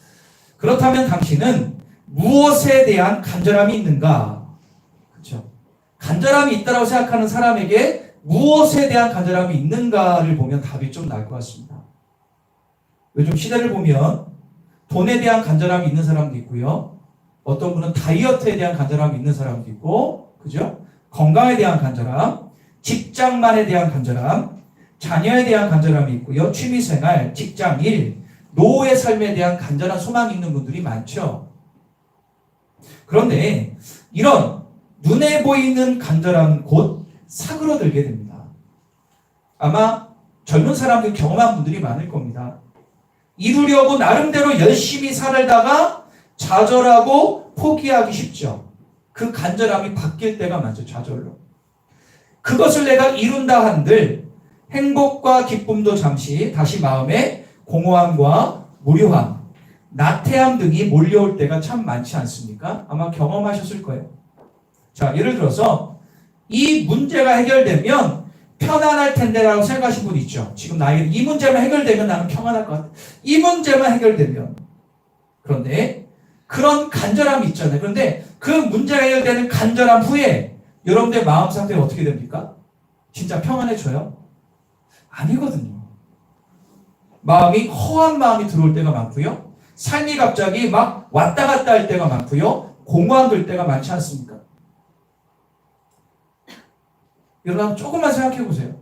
그렇다면 당신은 무엇에 대한 간절함이 있는가? 그렇죠? 간절함이 있다고 생각하는 사람에게 무엇에 대한 간절함이 있는가를 보면 답이 좀 나을 것 같습니다. 요즘 시대를 보면 돈에 대한 간절함이 있는 사람도 있고요. 어떤 분은 다이어트에 대한 간절함이 있는 사람도 있고, 그죠? 건강에 대한 간절함, 직장만에 대한 간절함, 자녀에 대한 간절함이 있고요. 취미생활, 직장일, 노후의 삶에 대한 간절한 소망이 있는 분들이 많죠. 그런데 이런 눈에 보이는 간절함 곧 사그러들게 됩니다. 아마 젊은 사람들 경험한 분들이 많을 겁니다. 이루려고 나름대로 열심히 살다가 좌절하고 포기하기 쉽죠. 그 간절함이 바뀔 때가 많죠. 좌절로. 그것을 내가 이룬다 한들 행복과 기쁨도 잠시 다시 마음에 공허함과 무료함, 나태함 등이 몰려올 때가 참 많지 않습니까? 아마 경험하셨을 거예요. 자, 예를 들어서 이 문제가 해결되면 편안할 텐데라고 생각하신 분 있죠. 지금 나에게 이 문제만 해결되면 나는 평안할 것 같아. 이 문제만 해결되면. 그런데 그런 간절함이 있잖아요. 그런데 그 문제가 해결되는 간절함 후에 여러분들의 마음 상태가 어떻게 됩니까? 진짜 평안해져요? 아니거든요. 마음이 허한 마음이 들어올 때가 많고요. 삶이 갑자기 막 왔다 갔다 할 때가 많고요. 공허함 들 때가 많지 않습니까? 여러분 조금만 생각해 보세요.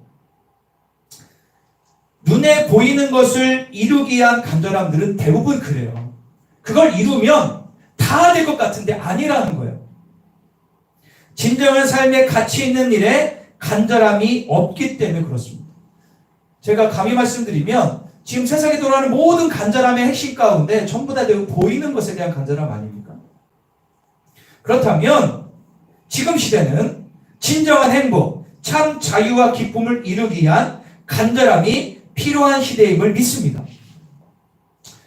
눈에 보이는 것을 이루기 위한 간절함들은 대부분 그래요. 그걸 이루면 다 될 것 같은데 아니라는 거예요. 진정한 삶의 가치 있는 일에 간절함이 없기 때문에 그렇습니다. 제가 감히 말씀드리면 지금 세상에 돌아가는 모든 간절함의 핵심 가운데 전부 다 보이는 것에 대한 간절함 아닙니까? 그렇다면 지금 시대는 진정한 행복, 참 자유와 기쁨을 이루기 위한 간절함이 필요한 시대임을 믿습니다.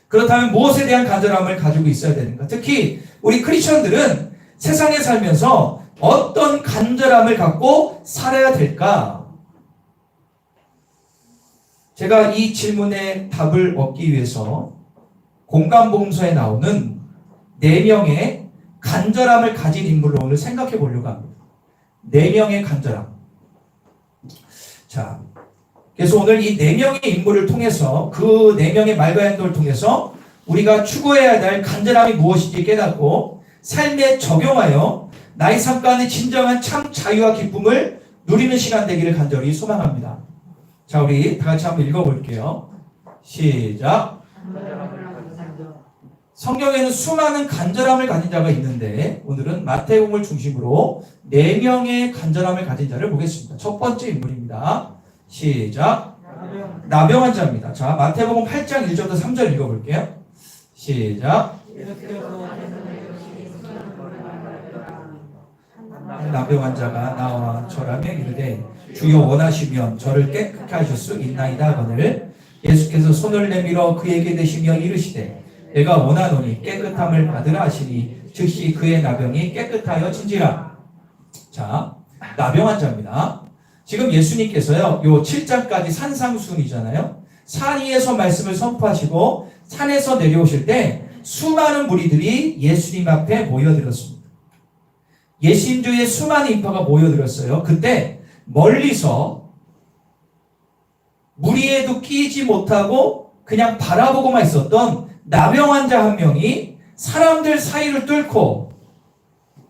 그렇다면 무엇에 대한 간절함을 가지고 있어야 되는가? 특히 우리 크리스천들은 세상에 살면서 어떤 간절함을 갖고 살아야 될까? 제가 이 질문에 답을 얻기 위해서 공간복음서에 나오는 4명의 간절함을 가진 인물을 오늘 생각해 보려고 합니다. 4명의 간절함. 자, 그래서 오늘 이 4명의 인물을 통해서 그 4명의 말과 행동을 통해서 우리가 추구해야 될 간절함이 무엇인지 깨닫고 삶에 적용하여 나의 삶 가운데 진정한 참 자유와 기쁨을 누리는 시간 되기를 간절히 소망합니다. 자, 우리 다 같이 한번 읽어볼게요. 시작. 성경에는 수많은 간절함을 가진 자가 있는데 오늘은 마태복음을 중심으로 4명의 간절함을 가진 자를 보겠습니다. 첫 번째 인물입니다. 시작. 나병 자입니다. 자, 마태복음 8장 1절부터 3절 읽어볼게요. 시작. 나병 환자가 나와 절하며 이르되 주여 원하시면 저를 깨끗게 하실 수 있나이다 하거늘 예수께서 손을 내밀어 그에게 대시며 이르시되 내가 원하노니 깨끗함을 받으라 하시니 즉시 그의 나병이 깨끗하여진지라. 자, 나병 환자입니다. 지금 예수님께서요, 요 7장까지 산상수훈이잖아요. 산 위에서 말씀을 선포하시고 산에서 내려오실 때 수많은 무리들이 예수님 앞에 모여들었습니다. 예수님 주위에 수많은 인파가 모여들었어요. 그때 멀리서 무리에도 끼지 못하고 그냥 바라보고만 있었던 나병 환자 한 명이 사람들 사이를 뚫고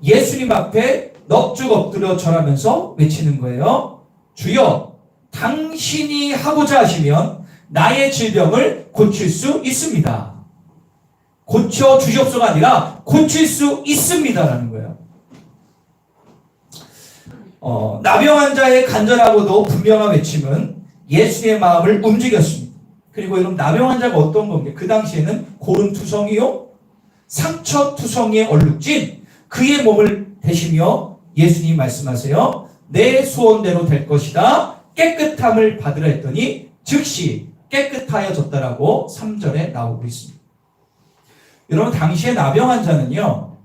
예수님 앞에 넙죽 엎드려 절하면서 외치는 거예요. 주여, 당신이 하고자 하시면 나의 질병을 고칠 수 있습니다. 고쳐 주시옵소가 아니라 고칠 수 있습니다라는 거예요. 나병 환자의 간절하고도 분명한 외침은 예수의 마음을 움직였습니다. 그리고 여러분, 나병 환자가 어떤 겁니까? 그 당시에는 고름투성이요, 상처투성이에 얼룩진 그의 몸을 대시며 예수님이 말씀하세요. 내 소원대로 될 것이다. 깨끗함을 받으라 했더니 즉시 깨끗하여졌다라고 3절에 나오고 있습니다. 여러분, 당시에 나병 환자는요,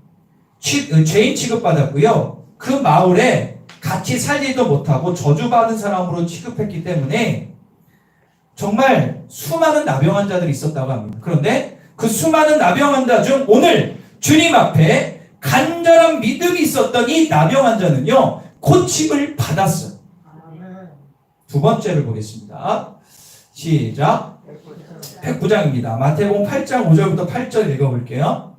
죄인 취급받았고요. 그 마을에 같이 살지도 못하고 저주받은 사람으로 취급했기 때문에 정말 수많은 나병 환자들이 있었다고 합니다. 그런데 그 수많은 나병 환자 중 오늘 주님 앞에 간절한 믿음이 있었던 이 나병 환자는요, 고침을 받았어요. 두 번째를 보겠습니다. 시작. 109장입니다. 마태복음 8장 5절부터 8절 읽어볼게요.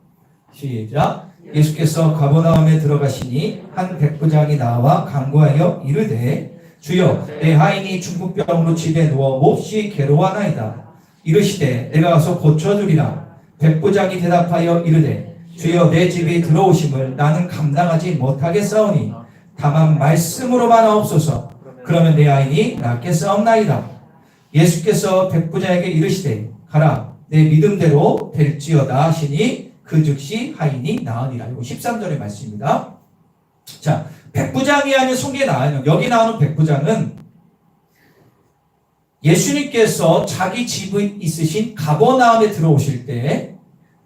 시작. 예수께서 가버나움에 들어가시니 한 백부장이 나와 간구하여 이르되 주여 내 하인이 중풍병으로 집에 누워 몹시 괴로워하나이다. 이르시되 내가 가서 고쳐주리라. 백부장이 대답하여 이르되 주여 내 집이 들어오심을 나는 감당하지 못하겠사오니 다만 말씀으로만 하옵소서. 그러면 내 하인이 낫겠사옵나이다. 예수께서 백부장에게 이르시되 가라 내 믿음대로 될지어다 하시니 그 즉시 하인이 나으니라. 이거 13절의 말씀입니다. 자, 백부장이 아닌 속에 나와요. 여기 나오는 백부장은 예수님께서 자기 집에 있으신 가버나움에 들어오실 때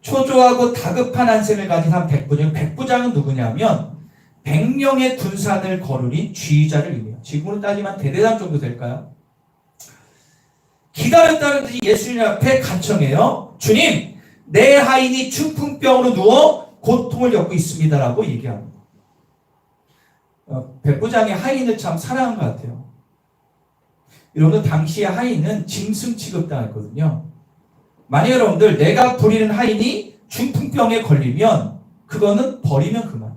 초조하고 다급한 안색을 가진 한 백부장. 백부장은 누구냐면 100명의 군산을 거르린 지휘자를 의미해요. 지금으로 따지면 대대장 정도 될까요? 기다렸다는 듯이 예수님 앞에 간청해요. 주님, 내 하인이 중풍병으로 누워 고통을 겪고 있습니다라고 얘기합니다. 백부장이 하인을 참 사랑한 것 같아요. 여러분, 당시에 하인은 짐승 취급당했거든요. 만약 여러분들 내가 부리는 하인이 중풍병에 걸리면 그거는 버리면 그만.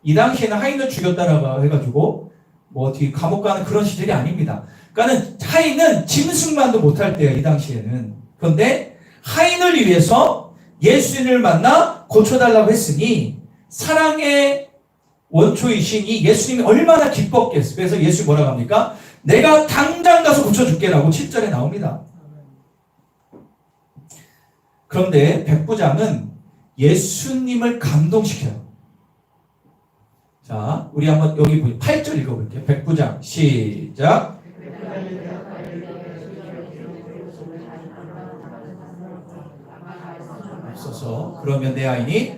이 당시에는 하인을 죽였다라고 해가지고 뭐 어떻게 감옥 가는 그런 시절이 아닙니다. 그러니까는 하인은 짐승만도 못할 때예요, 이 당시에는. 그런데 하인을 위해서 예수님을 만나 고쳐달라고 했으니 사랑의 원초이신 이 예수님이 얼마나 기뻤겠어요. 그래서 예수님 뭐라고 합니까? 내가 당장 가서 고쳐줄게라고 7절에 나옵니다. 그런데 백부장은 예수님을 감동시켜요. 자, 우리 한번 여기 8절 읽어볼게요. 백부장 시작. 없어서 그러면 내 하인이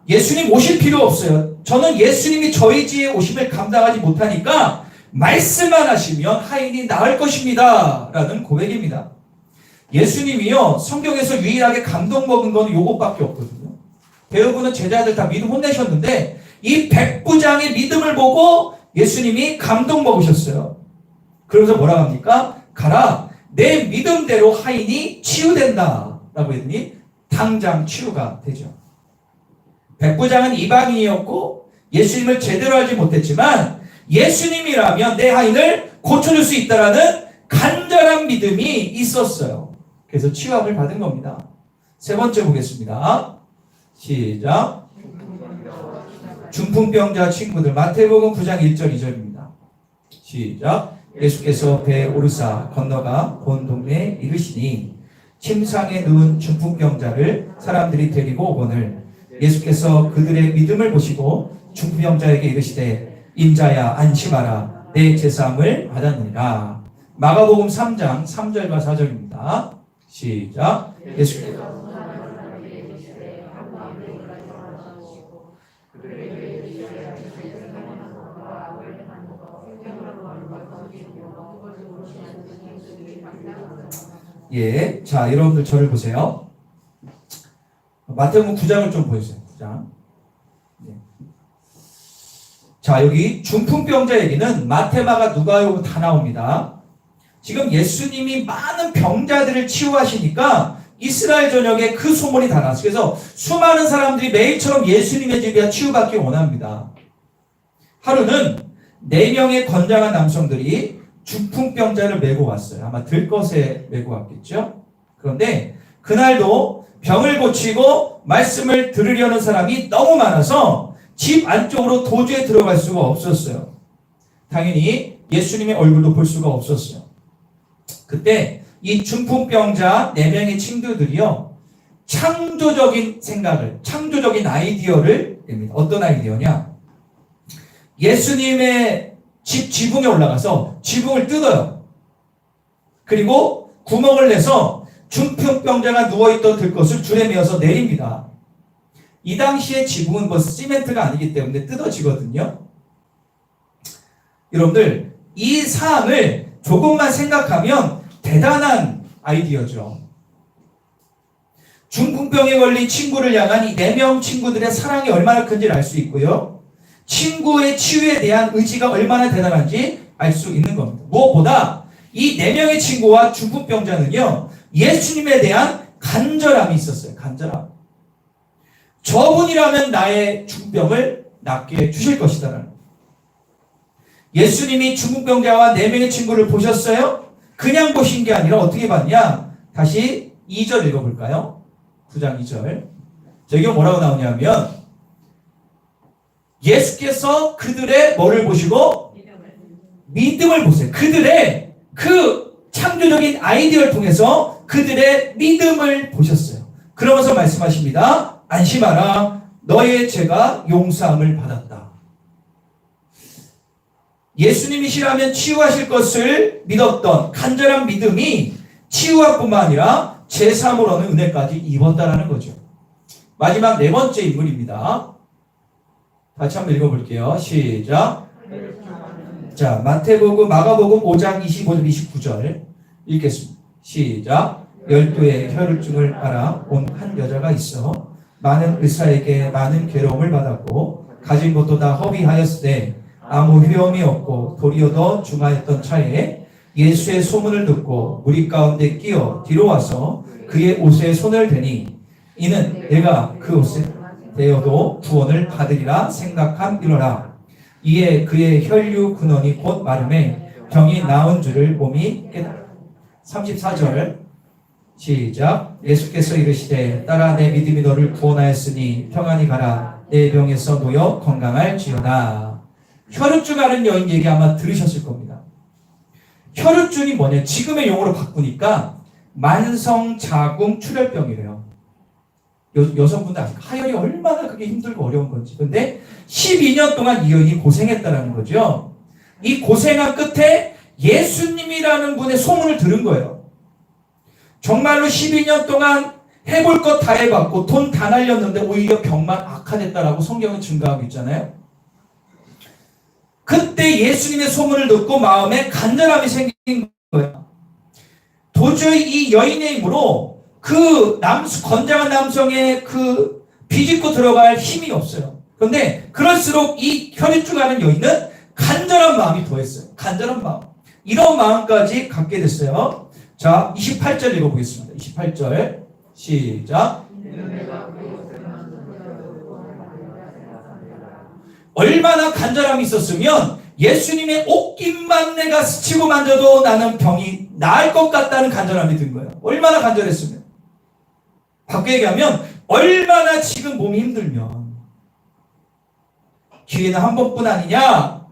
예수님 오실 필요 없어요. 저는 예수님이 저희 집에 오심을 감당하지 못하니까 말씀만 하시면 하인이 나을 것입니다 라는 고백입니다. 예수님이요 성경에서 유일하게 감동 먹은 건 요것밖에 없거든요. 대부분은 제자들 다 믿음 혼내셨는데 이 백부장의 믿음을 보고 예수님이 감동 먹으셨어요. 그러면서 뭐라고 합니까? 가라 내 믿음대로 하인이 치유된다 라고 했더니 당장 치유가 되죠. 백부장은 이방인이었고 예수님을 제대로 알지 못했지만 예수님이라면 내 하인을 고쳐줄 수 있다라는 간절한 믿음이 있었어요. 그래서 치유함을 받은 겁니다. 세 번째 보겠습니다. 시작. 중풍병자 친구들 마태복음 9장 1절 2절입니다. 시작. 예수께서 배에 오르사 건너가 본 동네에 이르시니 침상에 누운 중풍병자를 사람들이 데리고 오거늘 예수께서 그들의 믿음을 보시고 중풍병자에게 이르시되 인자야 안심하라 내 제사함을 받았느니라. 마가복음 3장 3절과 4절입니다. 시작. 예수께서 예, 자 여러분들 저를 보세요. 마태복음 9장을 좀 보여주세요. 9장. 예. 자 여기 중풍병자 얘기는 마태마가 누가요금 다 나옵니다. 지금 예수님이 많은 병자들을 치유하시니까 이스라엘 전역에 그 소문이 다 났어요. 그래서 수많은 사람들이 매일처럼 예수님의 집에 치유받기 원합니다. 하루는 4명의 건장한 남성들이 중풍병자를 메고 왔어요. 아마 들것에 메고 왔겠죠. 그런데 그날도 병을 고치고 말씀을 들으려는 사람이 너무 많아서 집 안쪽으로 도저히 들어갈 수가 없었어요. 당연히 예수님의 얼굴도 볼 수가 없었어요. 그때 이 중풍병자 4명의 친구들이요 창조적인 생각을, 창조적인 아이디어를 냅니다. 어떤 아이디어냐? 예수님의 집 지붕에 올라가서 지붕을 뜯어요. 그리고 구멍을 내서 중풍병자가 누워있던 들것을 줄에 메어서 내립니다. 이 당시에 지붕은 뭐 시멘트가 아니기 때문에 뜯어지거든요. 여러분들 이 사항을 조금만 생각하면 대단한 아이디어죠. 중풍병에 걸린 친구를 향한 이 4명 친구들의 사랑이 얼마나 큰지를 알 수 있고요. 친구의 치유에 대한 의지가 얼마나 대단한지 알 수 있는 겁니다. 무엇보다 이 4명의 친구와 중풍병자는요. 예수님에 대한 간절함이 있었어요. 간절함. 저분이라면 나의 중병을 낫게 해주실 것이다라는. 예수님이 중국 병자와 4명의 친구를 보셨어요? 그냥 보신 게 아니라 어떻게 봤냐? 다시 2절 읽어볼까요? 9장 2절. 저기 뭐라고 나오냐면 예수께서 그들의 뭐를 보시고? 믿음을 보세요. 그들의 그 창조적인 아이디어를 통해서 그들의 믿음을 보셨어요. 그러면서 말씀하십니다. 안심하라. 너의 죄가 용서함을 받았다. 예수님이시라면 치유하실 것을 믿었던 간절한 믿음이 치유뿐만 아니라 제3으로 얻는 은혜까지 입었다라는 거죠. 마지막 4번째 인물입니다. 같이 한번 읽어볼게요. 시작. 자, 마태복음, 마가복음 5장 25절, 29절 읽겠습니다. 시작. 12의 혈루증을 앓아 온 한 여자가 있어 많은 의사에게 많은 괴로움을 받았고 가진 것도 다 허비하였으되 아무 효험이 없고 도리어 더 중하였던 차에 예수의 소문을 듣고 무리 가운데 끼어 뒤로 와서 그의 옷에 손을 대니 이는 내가 그 옷에 대어도 구원을 받으리라 생각함이로라. 이에 그의 혈류 근원이 곧 마름에 병이 나은 줄을 몸이 깨달아. 34절 시작. 예수께서 이르시되 딸아 내 믿음이 너를 구원하였으니 평안히 가라. 내 병에서 놓여 건강할지어다. 혈루증 앓은 여인 얘기 아마 들으셨을 겁니다. 혈루증이 뭐냐? 지금의 용어로 바꾸니까 만성자궁 출혈병이래요. 여성분들 아세요? 하혈이 얼마나 그게 힘들고 어려운 건지. 근데 12년 동안 이 여인이 고생했다라는 거죠. 이 고생한 끝에 예수님이라는 분의 소문을 들은 거예요. 정말로 12년 동안 해볼 것 다 해봤고 돈 다 날렸는데 오히려 병만 악화됐다라고 성경은 증가하고 있잖아요. 그때 예수님의 소문을 듣고 마음에 간절함이 생긴 거예요. 도저히 이 여인의 힘으로 그 건장한 남성의 그 비집고 들어갈 힘이 없어요. 그런데 그럴수록 이 혈루증 앓은 여인은 간절한 마음이 더했어요. 간절한 마음. 이런 마음까지 갖게 됐어요. 자, 28절 읽어보겠습니다. 28절 시작. 얼마나 간절함이 있었으면 예수님의 옷깃만 내가 스치고 만져도 나는 병이 나을 것 같다는 간절함이 든 거예요. 얼마나 간절했으면. 바꾸게 얘기하면 얼마나 지금 몸이 힘들면 기회는 한 번뿐 아니냐.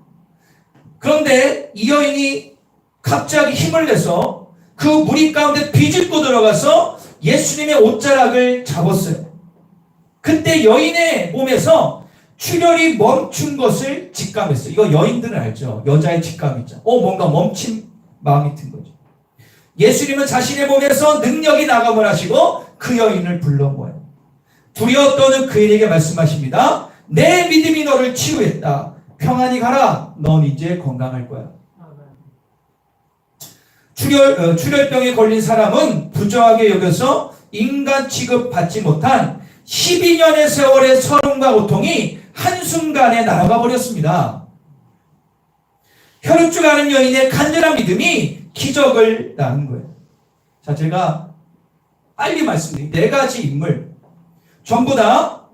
그런데 이 여인이 갑자기 힘을 내서 그 무리 가운데 비집고 들어가서 예수님의 옷자락을 잡았어요. 그때 여인의 몸에서 출혈이 멈춘 것을 직감했어요. 이거 여인들은 알죠. 여자의 직감 있죠. 뭔가 멈춘 마음이 든 거죠. 예수님은 자신의 몸에서 능력이 나감을 하시고 그 여인을 불러온 거예요. 두려워 떠는 그에게 말씀하십니다. 내 믿음이 너를 치유했다. 평안히 가라. 넌 이제 건강할 거야. 출혈병에 걸린 사람은 부정하게 여겨서 인간 취급받지 못한 12년의 세월의 서름과 고통이 한순간에 날아가 버렸습니다. 혈루증 앓은 여인의 간절한 믿음이 기적을 낳은 거예요. 자, 제가 빨리 말씀드릴게요. 4가지 인물. 전부 다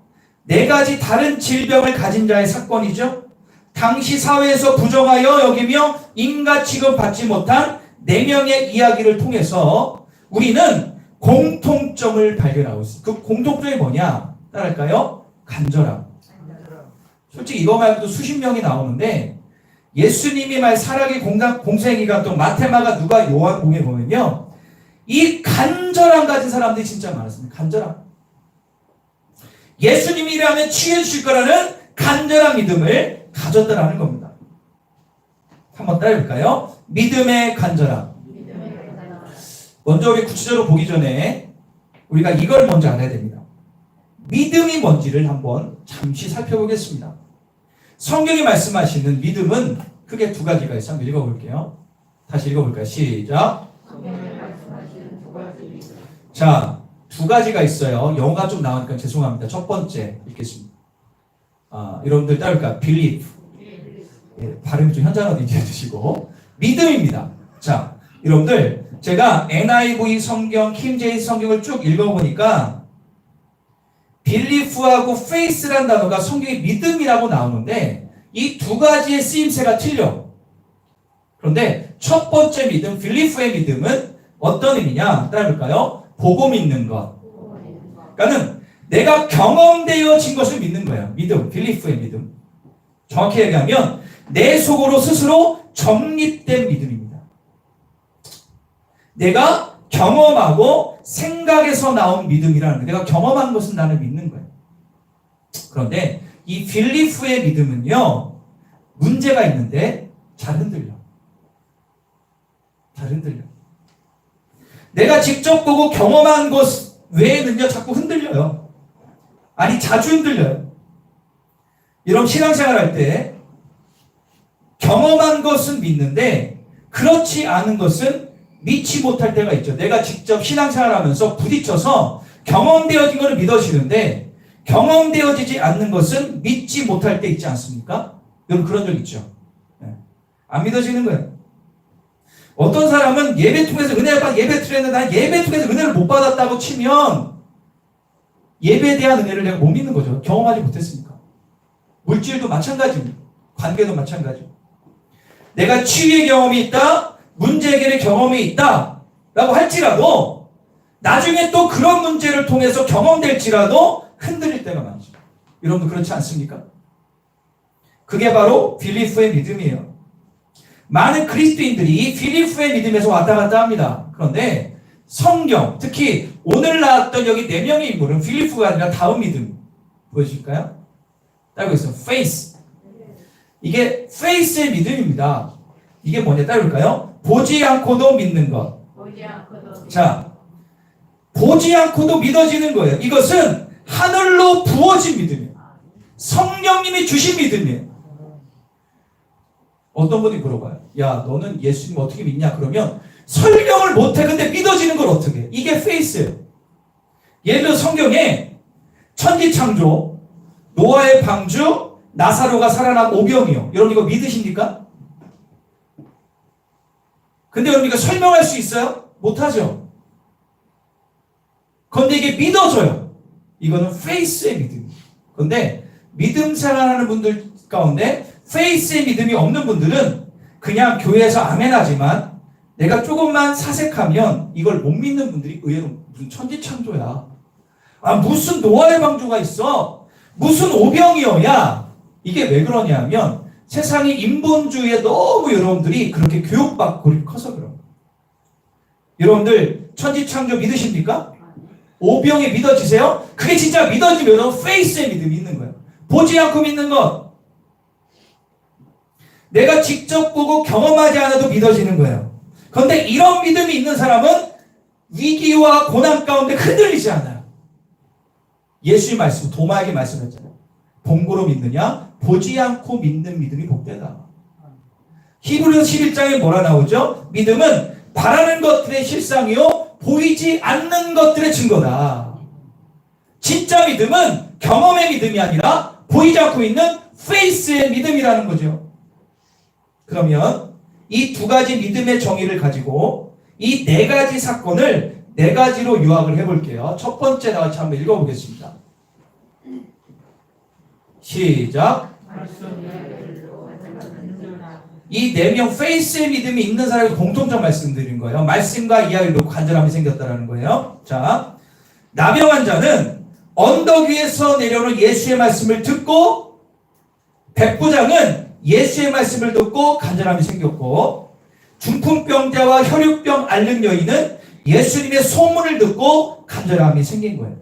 4가지 다른 질병을 가진 자의 사건이죠. 당시 사회에서 부정하여 여기며 인간 취급받지 못한 4명의 이야기를 통해서 우리는 공통점을 발견하고 있어요. 그 공통점이 뭐냐? 따라할까요? 간절함. 솔직히 이거 말고도 수십 명이 나오는데 예수님이 말 살아계 공생이가 또 마테마가 누가 요한복음에 보면요. 이 간절함 가진 사람들이 진짜 많았습니다. 간절함. 예수님이라면 치유해 주실 거라는 간절한 믿음을 가졌다라는 겁니다. 한번 따라해볼까요? 믿음의 간절함. 먼저 우리 구체적으로 보기 전에 우리가 이걸 먼저 알아야 됩니다. 믿음이 뭔지를 한번 잠시 살펴보겠습니다. 성경이 말씀하시는 믿음은 크게 2가지가 있어요. 한번 읽어볼게요. 다시 읽어볼까요? 시작. 자, 2가지가 있어요. 영어가 좀 나오니까 죄송합니다. 첫 번째 읽겠습니다. 여러분들 따를까요? believe. 발음이 좀 현장어딘지 해주시고 믿음입니다. 자, 여러분들 제가 NIV 성경, 킹제임스 성경을 쭉 읽어보니까 belief하고 faith라는 단어가 성경에 믿음이라고 나오는데 이 2가지의 쓰임새가 틀려. 그런데 첫 번째 믿음, 필리프의 믿음은 어떤 의미냐? 따라볼까요? 보고 믿는 것. 그러니까는 내가 경험되어진 것을 믿는 거예요. 믿음, 필리프의 믿음. 정확히 얘기하면 내 속으로 스스로 정립된 믿음입니다. 내가 경험하고 생각에서 나온 믿음이라는 거예요. 내가 경험한 것은 나는 믿는 거예요. 그런데 이 필리프의 믿음은요, 문제가 있는데 잘 흔들려. 잘 흔들려. 내가 직접 보고 경험한 것 외에는요, 자꾸 흔들려요. 아니, 자주 흔들려요. 여러분, 신앙생활 할 때 경험한 것은 믿는데 그렇지 않은 것은 믿지 못할 때가 있죠. 내가 직접 신앙생활 하면서 부딪혀서 경험되어진 것을 믿어지는데 경험되어지지 않는 것은 믿지 못할 때 있지 않습니까? 여러분, 그런 적 있죠. 네. 안 믿어지는 거예요. 어떤 사람은 예배 통해서 은혜를 받아 예배 드렸는데 난 예배 통해서 은혜를 못 받았다고 치면 예배에 대한 은혜를 내가 못 믿는 거죠. 경험하지 못했으니까. 물질도 마찬가지입니다. 관계도 마찬가지고. 내가 치유의 경험이 있다, 문제 해결의 경험이 있다 라고 할지라도 나중에 또 그런 문제를 통해서 경험될지라도 흔들릴 때가 많죠. 여러분도 그렇지 않습니까? 그게 바로 필리프의 믿음이에요. 많은 그리스도인들이 필리프의 믿음에서 왔다 갔다 합니다. 그런데 성경, 특히 오늘 나왔던 여기 4명의 인물은 필리프가 아니라 다음 믿음 보여주실까요? 따르고 있어요. faith. 이게 faith의 믿음입니다. 이게 뭐냐 따를까요? 보지 않고도 믿는 것. 자, 보지 않고도 믿어지는 거예요. 이것은 하늘로 부어진 믿음이에요. 성령님이 주신 믿음이에요. 어떤 분이 물어봐요. 야, 너는 예수님 어떻게 믿냐? 그러면 설명을 못해. 근데 믿어지는 걸 어떻게 해? 이게 페이스예요. 예를 들어 성경에 천지창조, 노아의 방주, 나사로가 살아난 오병이요. 여러분 이거 믿으십니까? 근데 여러분 이거 설명할 수 있어요? 못하죠. 그런데 이게 믿어져요. 이거는 페이스의 믿음이에요. 그런데 믿음 생활하는 분들 가운데 페이스의 믿음이 없는 분들은 그냥 교회에서 아멘 하지만 내가 조금만 사색하면 이걸 못 믿는 분들이 의외로 무슨 천지창조야. 아, 무슨 노아의 방주가 있어? 무슨 오병이어야? 이게 왜 그러냐면 세상이 인본주의에 너무 여러분들이 그렇게 교육받고 커서 그런 거예요. 여러분들 천지창조 믿으십니까? 오병이 믿어지세요? 그게 진짜 믿어지면 여러분 페이스의 믿음이 있는 거예요. 보지 않고 믿는 것. 내가 직접 보고 경험하지 않아도 믿어지는 거예요. 그런데 이런 믿음이 있는 사람은 위기와 고난 가운데 흔들리지 않아요. 예수의 말씀, 도마에게 말씀했잖아요. 본고로 믿느냐? 보지 않고 믿는 믿음이 복되다. 히브리서 11장에 뭐라 나오죠? 믿음은 바라는 것들의 실상이요 보이지 않는 것들의 증거다. 진짜 믿음은 경험의 믿음이 아니라 보이지 않고 있는 페이스의 믿음이라는 거죠. 그러면 이 두 가지 믿음의 정의를 가지고 이 4가지 사건을 4가지로 요약을 해볼게요. 첫 번째 다 같이 한번 읽어보겠습니다. 시작. 이 4명 페이스의 믿음이 있는 사람이 공통점 말씀드린 거예요. 말씀과 이야기로 간절함이 생겼다는 거예요. 자, 나병 환자는 언덕 위에서 내려오는 예수의 말씀을 듣고, 백부장은 예수의 말씀을 듣고 간절함이 생겼고, 중풍병자와 혈육병 앓는 여인은 예수님의 소문을 듣고 간절함이 생긴 거예요.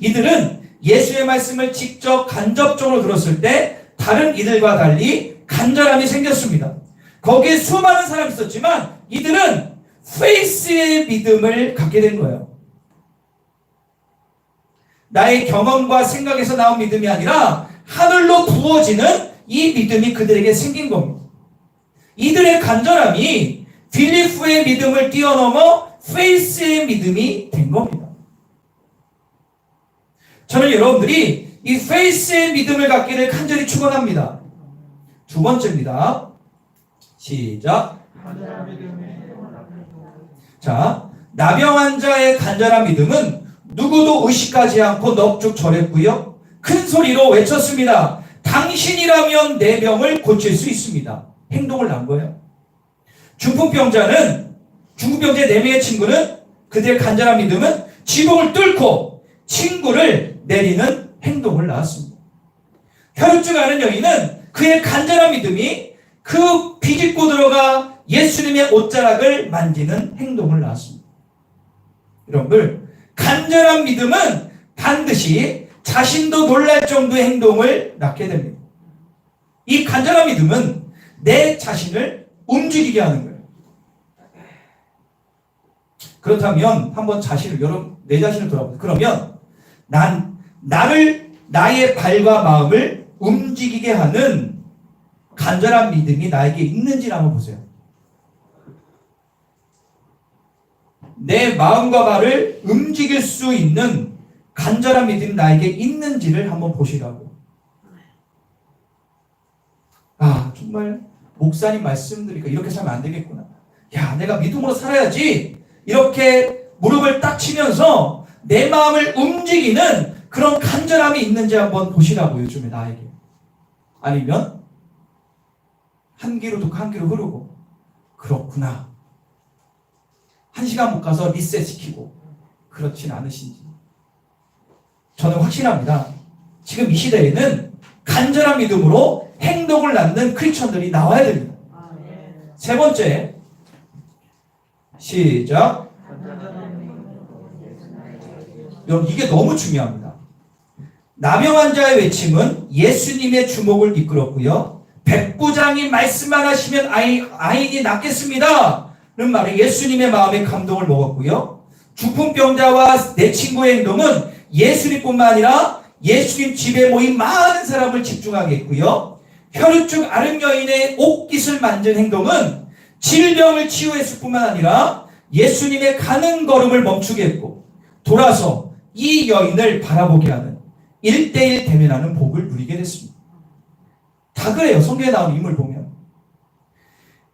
이들은 예수의 말씀을 직접 간접적으로 들었을 때 다른 이들과 달리 간절함이 생겼습니다. 거기에 수많은 사람이 있었지만 이들은 페이스의 믿음을 갖게 된 거예요. 나의 경험과 생각에서 나온 믿음이 아니라 하늘로 부어지는 이 믿음이 그들에게 생긴 겁니다. 이들의 간절함이 필리프의 믿음을 뛰어넘어 페이스의 믿음이 된 겁니다. 저는 여러분들이 이 페이스의 믿음을 갖기를 간절히 축원합니다. 두 번째입니다. 시작. 자, 나병 환자의 간절한 믿음은 누구도 의식하지 않고 넋죽 절했고요. 큰 소리로 외쳤습니다. 당신이라면 내 병을 고칠 수 있습니다. 행동을 한 거예요. 중풍병자의 4명의 친구는 그들의 간절한 믿음은 지붕을 뚫고 친구를 내리는 행동을 낳았습니다. 혈루증 앓은 여인은 그의 간절한 믿음이 그 비집고 들어가 예수님의 옷자락을 만지는 행동을 낳았습니다. 여러분들, 간절한 믿음은 반드시 자신도 놀랄 정도의 행동을 낳게 됩니다. 이 간절한 믿음은 내 자신을 움직이게 하는 거예요. 그렇다면 한번 내 자신을 돌아보세요. 그러면 나의 발과 마음을 움직이게 하는 간절한 믿음이 나에게 있는지를 한번 보세요. 내 마음과 발을 움직일 수 있는 간절한 믿음이 나에게 있는지를 한번 보시라고. 정말 목사님 말씀 들으니까 이렇게 살면 안 되겠구나. 내가 믿음으로 살아야지. 이렇게 무릎을 딱 치면서 내 마음을 움직이는 그런 간절함이 있는지 한번 보시라고, 요즘에 나에게. 아니면 한 귀로 듣고 한 귀로 흐르고, 그렇구나. 1시간 못 가서 리셋시키고, 그렇진 않으신지. 저는 확신합니다. 지금 이 시대에는 간절한 믿음으로 행동을 낳는 크리스천들이 나와야 됩니다. 세 번째, 시작. 여러분, 이게 너무 중요합니다. 남영한 자의 외침은 예수님의 주목을 이끌었고요. 백부장이 말씀만 하시면 아인이 낫겠습니다 는 말에 예수님의 마음에 감동을 먹었고요. 중풍병자와 내 친구의 행동은 예수님뿐만 아니라 예수님 집에 모인 많은 사람을 집중하게 했고요. 혈루증 앓은 여인의 옷깃을 만진 행동은 질병을 치유했을 뿐만 아니라 예수님의 가는 걸음을 멈추게 했고, 돌아서 이 여인을 바라보게 하는 1:1 대면하는 복을 누리게 됐습니다. 다 그래요. 성경에 나오는 인물 보면.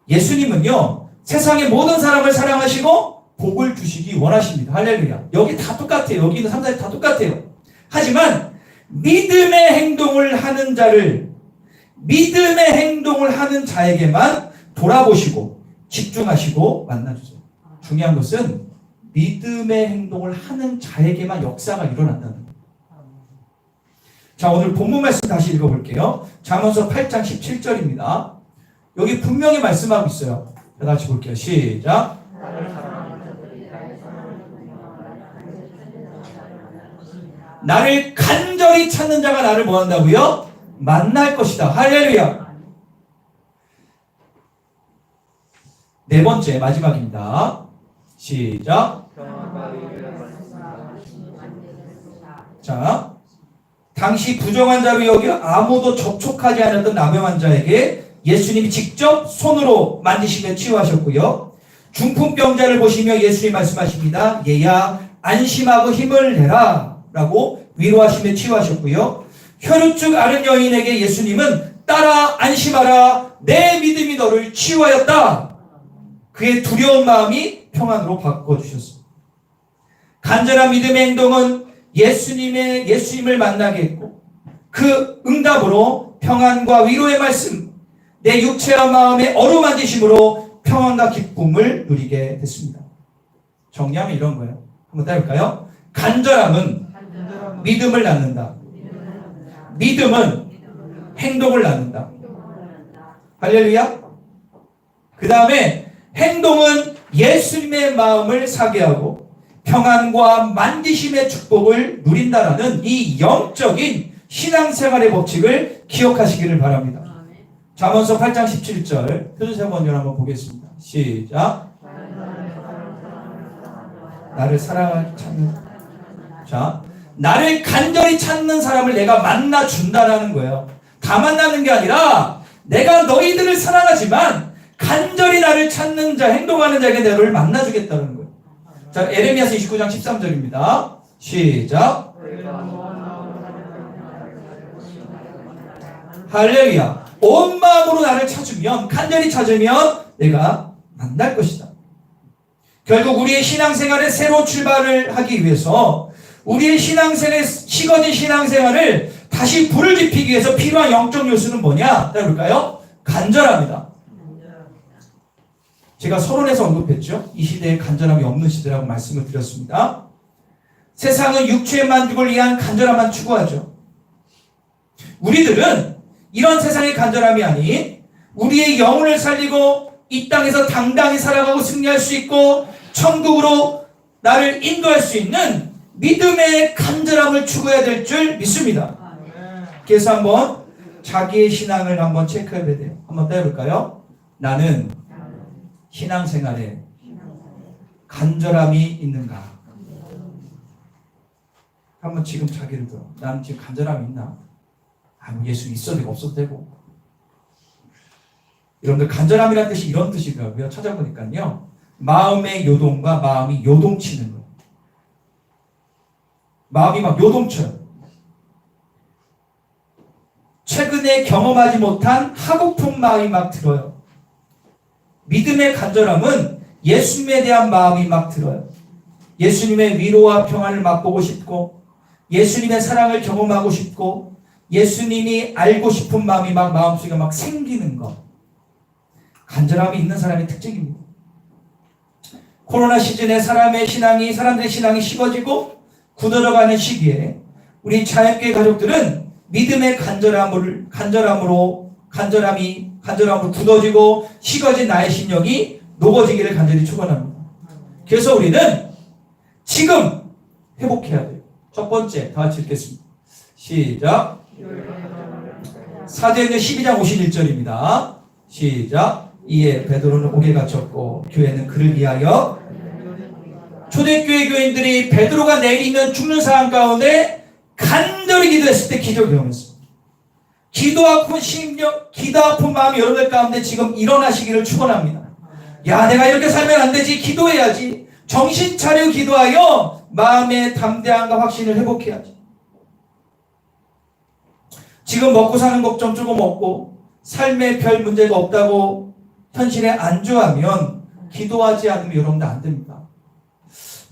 예수님은요, 세상의 모든 사람을 사랑하시고 복을 주시기 원하십니다. 할렐루야. 여기 다 똑같아요. 여기 있는 3, 4일 다 똑같아요. 하지만 믿음의 행동을 하는 자에게만 돌아보시고 집중하시고 만나주세요. 중요한 것은 믿음의 행동을 하는 자에게만 역사가 일어난다는 거예요. 자, 오늘 본문 말씀 다시 읽어볼게요. 잠언서 8장 17절입니다. 여기 분명히 말씀하고 있어요. 자, 다시 볼게요. 시작. 나를 간절히 찾는 자가 나를 뭐 한다고요? 만날 것이다. 할렐루야. 네 번째, 마지막입니다. 시작. 자, 당시 부정한 자로 여겨 아무도 접촉하지 않았던 남영한 자에게 예수님이 직접 손으로 만지시며 치유하셨고요. 중풍병자를 보시며 예수님 말씀하십니다. 얘야, 안심하고 힘을 내라 라고 위로하시며 치유하셨고요. 혈루증 앓은 여인에게 예수님은 따라 안심하라, 내 믿음이 너를 치유하였다. 그의 두려운 마음이 평안으로 바꿔주셨습니다. 간절한 믿음의 행동은 예수님을 만나게 했고, 그 응답으로 평안과 위로의 말씀, 내 육체와 마음의 어루만지심으로 평안과 기쁨을 누리게 됐습니다. 정리하면 이런 거예요. 한번 따라볼까요? 간절함은 믿음을 낳는다. 믿음은 행동을 낳는다. 할렐루야. 그 다음에 행동은 예수님의 마음을 사게 하고 평안과 만지심의 축복을 누린다라는 이 영적인 신앙생활의 법칙을 기억하시기를 바랍니다. 잠언서 8장 17절 표준세번 한번 보겠습니다. 시작. 나를 찾는, 자, 나를 간절히 찾는 사람을 내가 만나준다라는 거예요. 다 만나는 게 아니라 내가 너희들을 사랑하지만 간절히 나를 찾는 자, 행동하는 자에게 너를 만나주겠다는 거예요. 자, 에레미야서 29장 13절입니다. 시작. 할렐루야. 온 마음으로 나를 찾으면, 간절히 찾으면 내가 만날 것이다. 결국 우리의 신앙생활의 새로운 출발을 하기 위해서 우리의 신앙생활의 식어진 신앙생활을 다시 불을 지피기 위해서 필요한 영적 요소는 뭐냐? 볼까요? 간절합니다. 제가 서론에서 언급했죠. 이 시대에 간절함이 없는 시대라고 말씀을 드렸습니다. 세상은 육체의 만족을 위한 간절함만 추구하죠. 우리들은 이런 세상의 간절함이 아닌 우리의 영혼을 살리고 이 땅에서 당당히 살아가고 승리할 수 있고 천국으로 나를 인도할 수 있는 믿음의 간절함을 추구해야 될 줄 믿습니다. 그래서 한번 자기의 신앙을 한번 체크해야 돼요. 한번 따라해볼까요? 나는 신앙생활에 간절함이 있는가? 한번 지금 자기를 들어. 나는 지금 간절함이 있나? 뭐 예수 있어도 되고 없어도 되고. 여러분들 간절함이라는 뜻이 이런 뜻이더라고요. 찾아보니까요. 마음의 요동과 마음이 요동치는 거예요. 마음이 막 요동쳐요. 최근에 경험하지 못한 하고픈 마음이 막 들어요. 믿음의 간절함은 예수님에 대한 마음이 막 들어요. 예수님의 위로와 평안을 맛보고 싶고 예수님의 사랑을 경험하고 싶고 예수님이 알고 싶은 마음이 막 마음속에 막 생기는 것. 간절함이 있는 사람의 특징입니다. 코로나 시즌에 사람들의 신앙이 식어지고 굳어져가는 시기에 우리 자연교회 가족들은 믿음의 간절함으로 굳어지고 식어진 나의 심령이 녹아지기를 간절히 축원합니다. 그래서 우리는 지금 회복해야 돼요. 첫 번째, 다 같이 읽겠습니다. 시작. 사도행전 12장 51절입니다. 시작. 이에 베드로는 옥에 갇혔고 교회는 그를 위하여 초대교회 교인들이 베드로가 내리는 죽는 상황 가운데 간절히 기도했을 때 기적이 일어났습니다. 기도 아픈 마음이 여러분들 가운데 지금 일어나시기를 축원합니다. 야, 내가 이렇게 살면 안 되지. 기도해야지. 정신 차려 기도하여 마음의 담대함과 확신을 회복해야지. 지금 먹고 사는 걱정 조금 없고 삶에 별 문제가 없다고 현실에 안주하면 기도하지 않으면 여러분들 안 됩니다.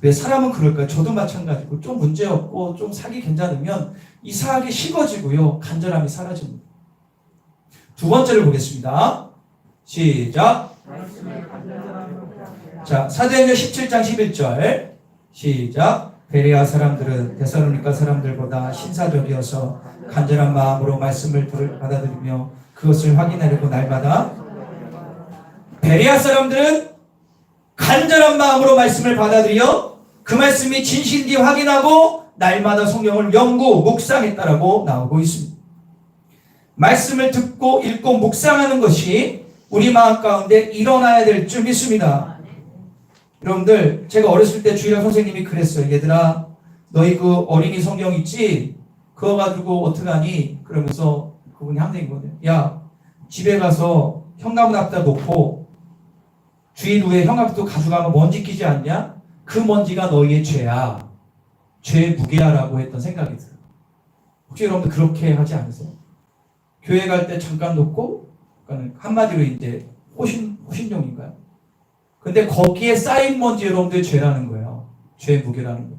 왜 사람은 그럴까요? 저도 마찬가지고 좀 문제 없고 좀 살기 괜찮으면 이상하게 식어지고요. 간절함이 사라집니다. 두 번째를 보겠습니다. 시작. 자, 사도행전 17장 11절 시작. 베레아 사람들은 데살로니가 사람들보다 신사적이어서 간절한 마음으로 말씀을 받아들이며 그것을 확인하려고 날마다 베레아 사람들은 간절한 마음으로 말씀을 받아들여 그 말씀이 진실인지 확인하고 날마다 성경을 연구, 묵상했다라고 나오고 있습니다. 말씀을 듣고 읽고 묵상하는 것이 우리 마음 가운데 일어나야 될 줄 믿습니다. 여러분들, 제가 어렸을 때 주일학 선생님이 그랬어요. 얘들아, 너희 그 어린이 성경 있지? 그거 가지고 어떡하니? 그러면서 그분이 항상 이거든요. 야, 집에 가서 현관문 앞에다 놓고 주일 후에 현관부터 가져가면 먼지 끼지 않냐? 그 먼지가 너희의 죄야. 죄의 무게야라고 했던 생각이 들어요. 혹시 여러분들 그렇게 하지 않으세요? 교회 갈 때 잠깐 놓고 한마디로 이제 호신용인가요? 근데 거기에 쌓인 먼지 여러분들 죄라는 거예요. 죄의 무게라는 거예요.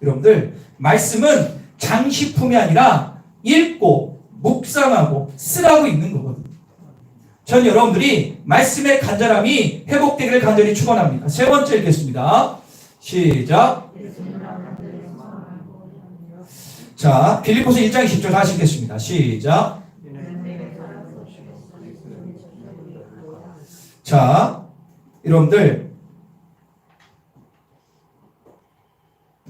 여러분들, 말씀은 장식품이 아니라 읽고 묵상하고 쓰라고 있는 거거든요. 전 여러분들이 말씀의 간절함이 회복되기를 간절히 축원합니다. 세 번째 읽겠습니다. 시작. 자, 빌립보서 1장 20절 다시 읽겠습니다. 시작. 자, 여러분들,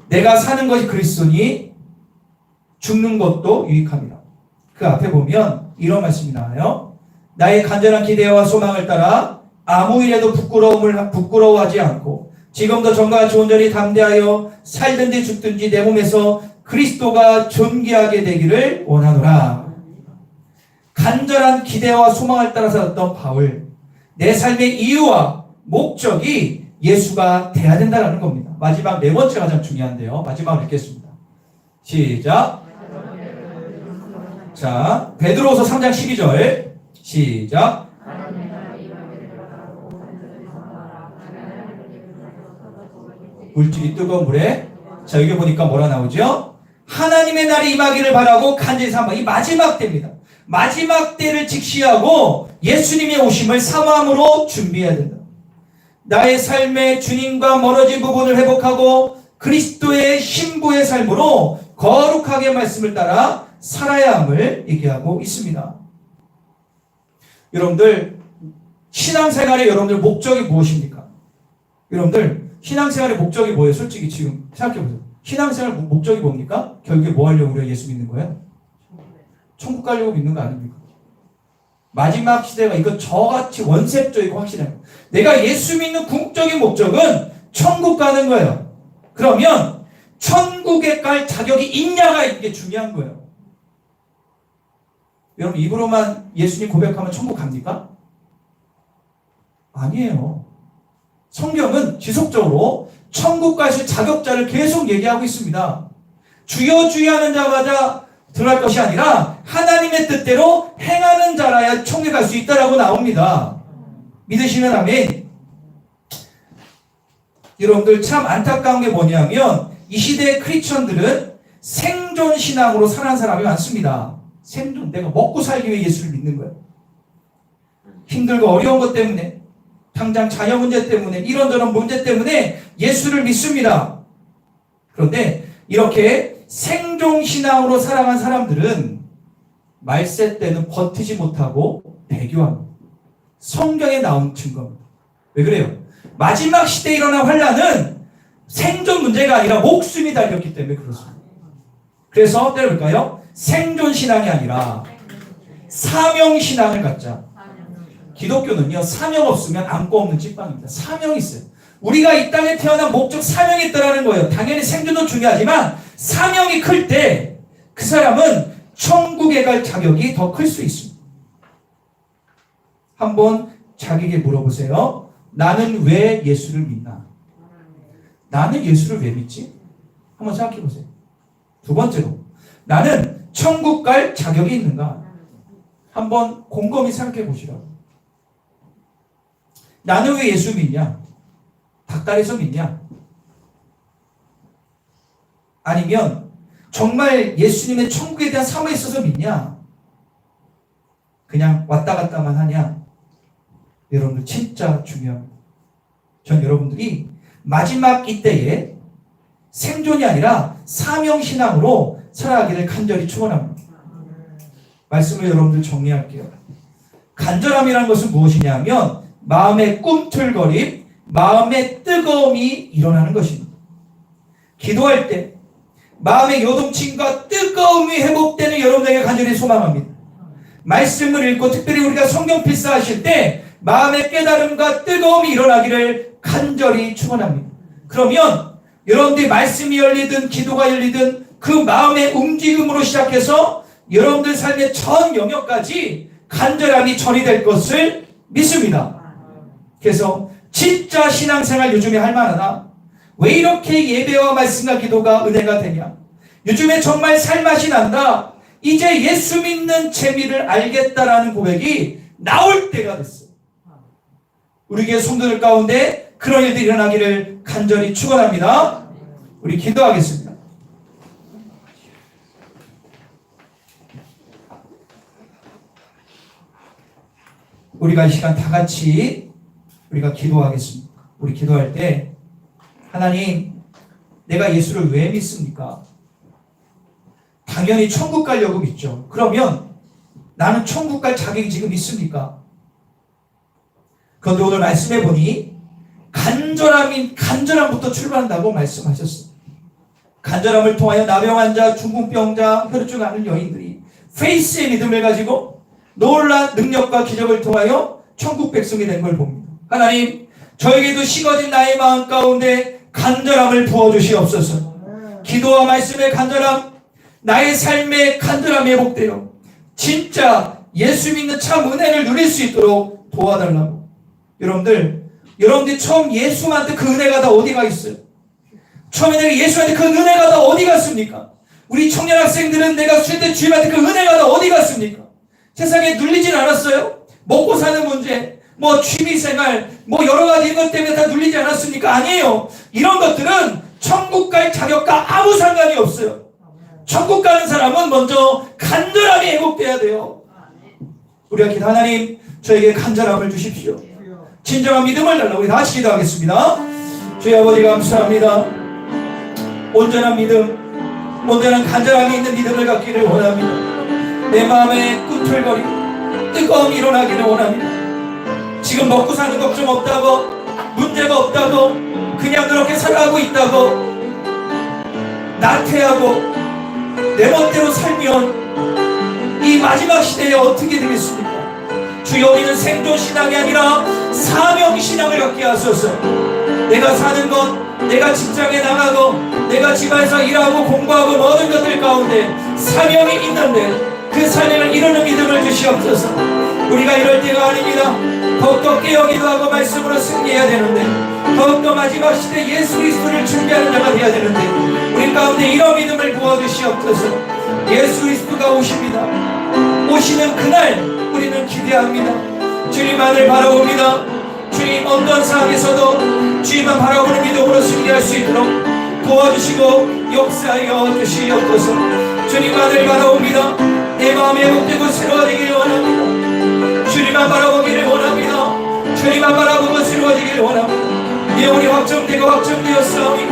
내가 사는 것이 그리스도니 죽는 것도 유익합니다. 그 앞에 보면 이런 말씀이 나와요. 나의 간절한 기대와 소망을 따라 아무 일에도 부끄러워하지 않고 지금도 전과 같이 온전히 담대하여 살든지 죽든지 내 몸에서 그리스도가 존귀하게 되기를 원하노라. 간절한 기대와 소망을 따라 살았던 바울, 내 삶의 이유와 목적이 예수가 돼야 된다는 겁니다. 마지막 네 번째 가장 중요한데요. 마지막으로 읽겠습니다. 시작. 자, 베드로후서 3장 12절 시작. 물질이 뜨거운 물에, 자, 여기 보니까 뭐라 나오죠? 하나님의 날이 임하기를 바라고 간절히 삼아. 이 마지막 때입니다. 마지막 때를 직시하고 예수님의 오심을 사모함으로 준비해야 된다. 나의 삶의 주님과 멀어진 부분을 회복하고 그리스도의 신부의 삶으로 거룩하게 말씀을 따라 살아야 함을 얘기하고 있습니다. 여러분들 신앙생활의 여러분들 목적이 무엇입니까? 여러분들 신앙생활의 목적이 뭐예요? 솔직히 지금 생각해보세요. 신앙생활 목적이 뭡니까? 결국에 뭐 하려고 우리가 예수 믿는 거예요? 천국 가려고 믿는 거 아닙니까? 마지막 시대가 이거 저같이 원색적이고 확실해요. 내가 예수 믿는 궁극적인 목적은 천국 가는 거예요. 그러면 천국에 갈 자격이 있냐가 이게 중요한 거예요. 여러분 입으로만 예수님 고백하면 천국 갑니까? 아니에요. 성경은 지속적으로 천국 가실 자격자를 계속 얘기하고 있습니다. 주여 주여 하는 자마자 들어갈 것이 아니라 하나님의 뜻대로 행하는 자라야 천국에 갈 수 있다라고 나옵니다. 믿으시면 아멘. 여러분들 참 안타까운 게 뭐냐면 이 시대의 크리스천들은 생존 신앙으로 사는 사람이 많습니다. 생존, 내가 먹고 살기 위해 예수를 믿는 거예요. 힘들고 어려운 것 때문에, 당장 자녀 문제 때문에, 이런저런 문제 때문에 예수를 믿습니다. 그런데 이렇게 생존 신앙으로 살아간 사람들은 말세 때는 버티지 못하고 배교합니다. 성경에 나온 증거입니다. 왜 그래요? 마지막 시대에 일어난 환란은 생존 문제가 아니라 목숨이 달렸기 때문에 그렇습니다. 그래서 때려볼까요? 생존 신앙이 아니라 사명 신앙을 갖자. 기독교는요, 사명 없으면 안고 없는 찐빵입니다. 사명이 있어요. 우리가 이 땅에 태어난 목적 사명이 있다는 거예요. 당연히 생존도 중요하지만 사명이 클 때 그 사람은 천국에 갈 자격이 더 클 수 있습니다. 한번 자기에게 물어보세요. 나는 왜 예수를 믿나? 나는 예수를 왜 믿지? 한번 생각해 보세요. 두 번째로, 나는 천국 갈 자격이 있는가? 한번 곰곰이 생각해 보시라고. 나는 왜 예수 믿냐? 닭다리에서 믿냐? 아니면 정말 예수님의 천국에 대한 사모에 있어서 믿냐? 그냥 왔다 갔다만 하냐? 여러분들 진짜 중요합니다. 전 여러분들이 마지막 이때에 생존이 아니라 사명신앙으로 살아가기를 간절히 축원합니다. 말씀을 여러분들 정리할게요. 간절함이라는 것은 무엇이냐 하면 마음의 꿈틀거림, 마음의 뜨거움이 일어나는 것입니다. 기도할 때 마음의 요동침과 뜨거움이 회복되는 여러분에게 간절히 소망합니다. 말씀을 읽고 특별히 우리가 성경 필사하실 때 마음의 깨달음과 뜨거움이 일어나기를 간절히 축원합니다. 그러면 여러분들이 말씀이 열리든 기도가 열리든 그 마음의 움직임으로 시작해서 여러분들 삶의 전 영역까지 간절함이 전이될 것을 믿습니다. 그래서 진짜 신앙생활 요즘에 할 만하다. 왜 이렇게 예배와 말씀과 기도가 은혜가 되냐? 요즘에 정말 살맛이 난다. 이제 예수 믿는 재미를 알겠다라는 고백이 나올 때가 됐어요. 우리 교회 성도들 가운데 그런 일들이 일어나기를 간절히 축원합니다. 우리 기도하겠습니다. 우리가 이 시간 다 같이 우리가 기도하겠습니다. 우리 기도할 때 하나님, 내가 예수를 왜 믿습니까? 당연히 천국 가려고 믿죠. 그러면 나는 천국 갈 자격이 지금 있습니까? 그런데 오늘 말씀해 보니 간절함부터 출발한다고 말씀하셨어요. 간절함을 통하여 나병 자, 중풍병자, 혈루증 앓는 여인들이 페이스의 믿음을 가지고 놀라운 능력과 기적을 통하여 천국 백성이 된 걸 봅니다. 하나님, 저에게도 식어진 나의 마음 가운데 간절함을 부어주시옵소서. 기도와 말씀의 간절함, 나의 삶의 간절함이 회복되어 진짜 예수 믿는 참 은혜를 누릴 수 있도록 도와달라고. 여러분들이 처음 예수한테 그 은혜가 다 어디가 있어요? 처음에 내가 예수한테 그 은혜가 다 어디 갔습니까? 우리 청년 학생들은 내가 수련때 주님한테 그 은혜가 다 어디 갔습니까? 세상에 눌리진 않았어요? 먹고 사는 문제, 취미생활, 여러 가지 이것 때문에 다 눌리지 않았습니까? 아니에요. 이런 것들은 천국 갈 자격과 아무 상관이 없어요. 천국 가는 사람은 먼저 간절함이 회복돼야 돼요. 우리가 기도, 하나님, 저에게 간절함을 주십시오. 진정한 믿음을 달라고 우리 다시 기도하겠습니다. 주여 아버지 감사합니다. 온전한 믿음, 온전한 간절함이 있는 믿음을 갖기를 원합니다. 내 마음에 꿈틀거리고 뜨거움이 일어나기를 원합니다. 지금 먹고 사는 걱정 없다고, 문제가 없다고, 그냥 그렇게 살아가고 있다고 나태하고 내 멋대로 살면 이 마지막 시대에 어떻게 되겠습니까? 주여, 우리는 생존신앙이 아니라 사명신앙을 갖게 하소서. 내가 사는 것, 내가 직장에 나가고 내가 집안에서 일하고 공부하고 모든 것들 가운데 사명이 있는데 그 사명을 이루는 믿음을 주시옵소서. 우리가 이럴 때가 아닙니다. 더욱더 깨어 기도하고 말씀으로 승리해야 되는데, 더욱더 마지막 시대 예수 그리스도를 준비하는 자가 되어야 되는데, 우리 가운데 이런 믿음을 부어주시옵소서. 예수 그리스도가 오십니다. 오시는 그날 우리는 기대합니다. 주님만을 바라봅니다. 주님, 어떤 상황에서도 주님만 바라보는 믿음으로 승리할 수 있도록 도와주시고 역사하여 주시옵소서. 주님만을 바라봅니다. 내 마음이 회복되고 새로워지기를 원합니다. 주님만 바라보기를 원합니다. 주님만 바라보고 새로워지기를 원합니다. 영혼이 확정되고 확정되었사오니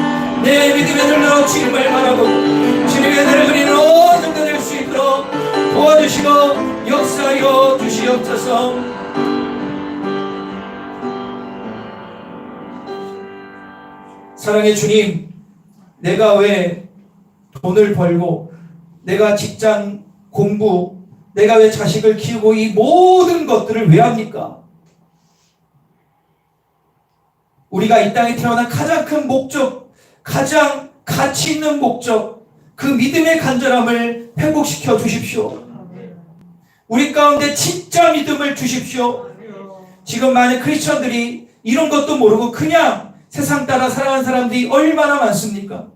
내 믿음에 들러 주님을 바라보고 주님의 은혜를 누리는 온 정도 될 수 있도록 도와주시고 역사하여 주시옵소서. 사랑의 주님, 내가 왜 돈을 벌고, 내가 직장 공부, 내가 왜 자식을 키우고 이 모든 것들을 왜 합니까? 우리가 이 땅에 태어난 가장 큰 목적, 가장 가치 있는 목적, 그 믿음의 간절함을 회복시켜 주십시오. 우리 가운데 진짜 믿음을 주십시오. 지금 많은 크리스천들이 이런 것도 모르고 그냥 세상 따라 살아가는 사람들이 얼마나 많습니까?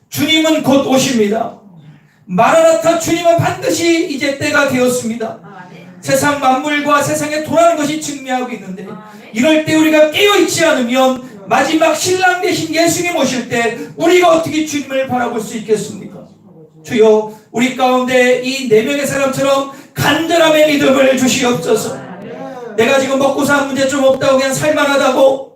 주님은 곧 오십니다. 마라나타, 주님은 반드시 이제 때가 되었습니다. 세상 만물과 세상에 돌아가는 것이 증명하고 있는데, 이럴 때 우리가 깨어있지 않으면 마지막 신랑 되신 예수님 오실 때 우리가 어떻게 주님을 바라볼 수 있겠습니까? 주여, 우리 가운데 이 4명의 사람처럼 간절함의 믿음을 주시옵소서. 내가 지금 먹고 사는 문제 좀 없다고 그냥 살만하다고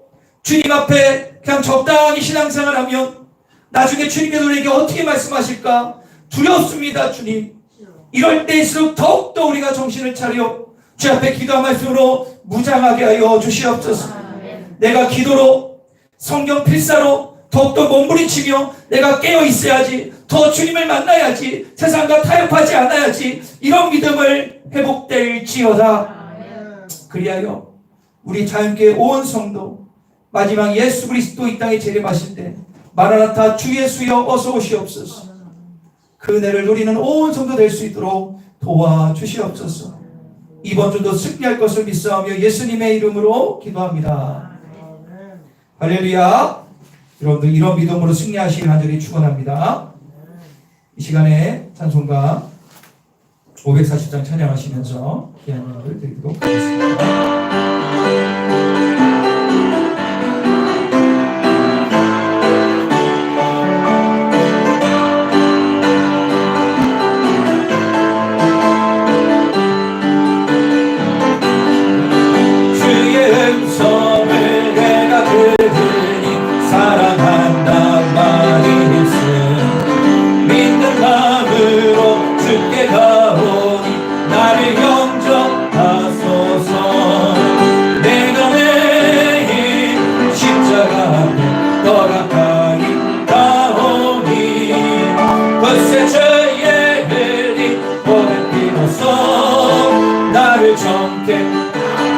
주님 앞에 그냥 적당히 신앙생활하면 나중에 주님께서 우리에게 어떻게 말씀하실까 두렵습니다. 주님, 이럴 때일수록 더욱더 우리가 정신을 차려 주 앞에 기도한 말씀으로 무장하게 하여 주시옵소서. 내가 기도로 성경 필사로 더욱더 몸부림치며 내가 깨어 있어야지, 더 주님을 만나야지, 세상과 타협하지 않아야지, 이런 믿음을 회복될지어다. 그리하여 우리 자연교회 온 성도 마지막 예수 그리스도 이 땅에 재림하실 때 마라나타 주 예수여 어서 오시옵소서. 그 은혜를 누리는 온 성도 될 수 있도록 도와주시옵소서. 이번 주도 승리할 것을 믿사오며 예수님의 이름으로 기도합니다. 할렐루야. 여러분들 이런 믿음으로 승리하시길 간절히 축원합니다. 이 시간에 찬송가 540장 찬양하시면서 귀한 연을 드리도록 하겠습니다.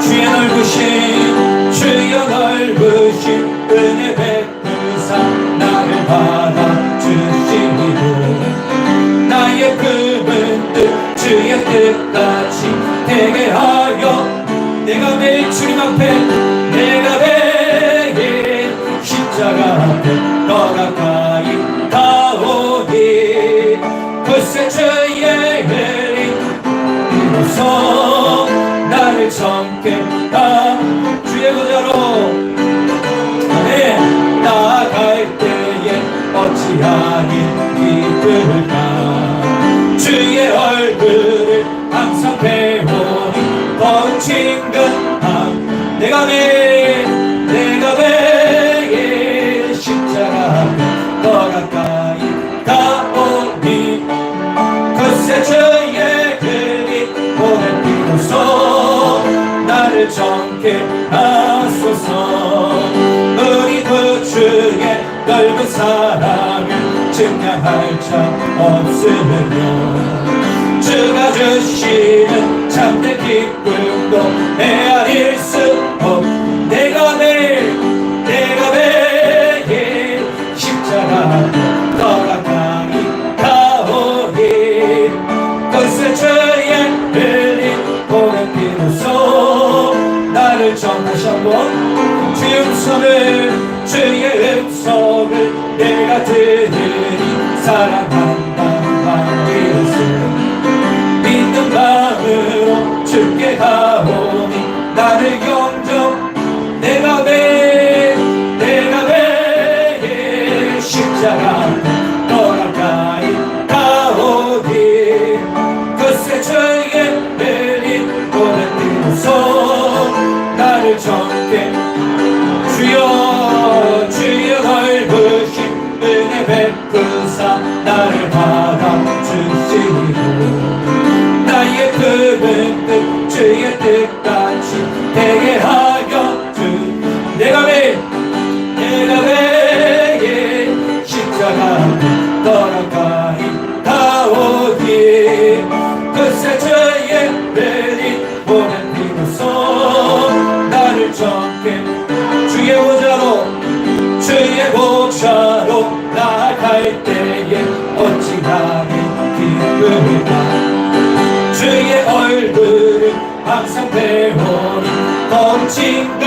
주의 넓으신 주여 넓으신 은혜 베푸사 나를 받아주시고 나의 품은 뜻 주의 뜻같이 되게 하여 내가 매일 주님 앞에 내가 매일 십자가 앞에 더 가까이 가오니 글쎄 주의 은혜 비로소 나를 젊게 다 주의 보좌로 나아갈 때에 어찌하니 기쁠까 주의 얼굴을 항상 배우니 더 친근함 내가 매일 나를 정케 하소서. 우리 구주의 넓은 사랑을 증량할 자 없으며 주가 주시는 참된 기쁨도 헤아릴 수 없. 내가 매일 십자가 더 가까이 가오리. 그새 주의 흘린 보는 비로소 나를 다시 한번 주의 음성을 주의 음성을 내가 들으니 사랑한다 마음으로 믿는 마음으로 주께 가오니 나를 영접. 내가 매일 십자가 더 가까이 가오니 그새 주의 흘린 보는 비로소 나를 정케. 주여 주의 넓으신 은혜 베푸사 나를 받아주시고 나의 품은 뜻 주의 뜻같이 되게 하여 주. 내가 매일 십자가 더 가까이 가오니 그새 주의 흘린 보는 비로소 나를 정케. 주의 보좌로 나아갈 때에 어찌하니 기쁘다. 주의 얼굴을 항상 배우니 덩친 근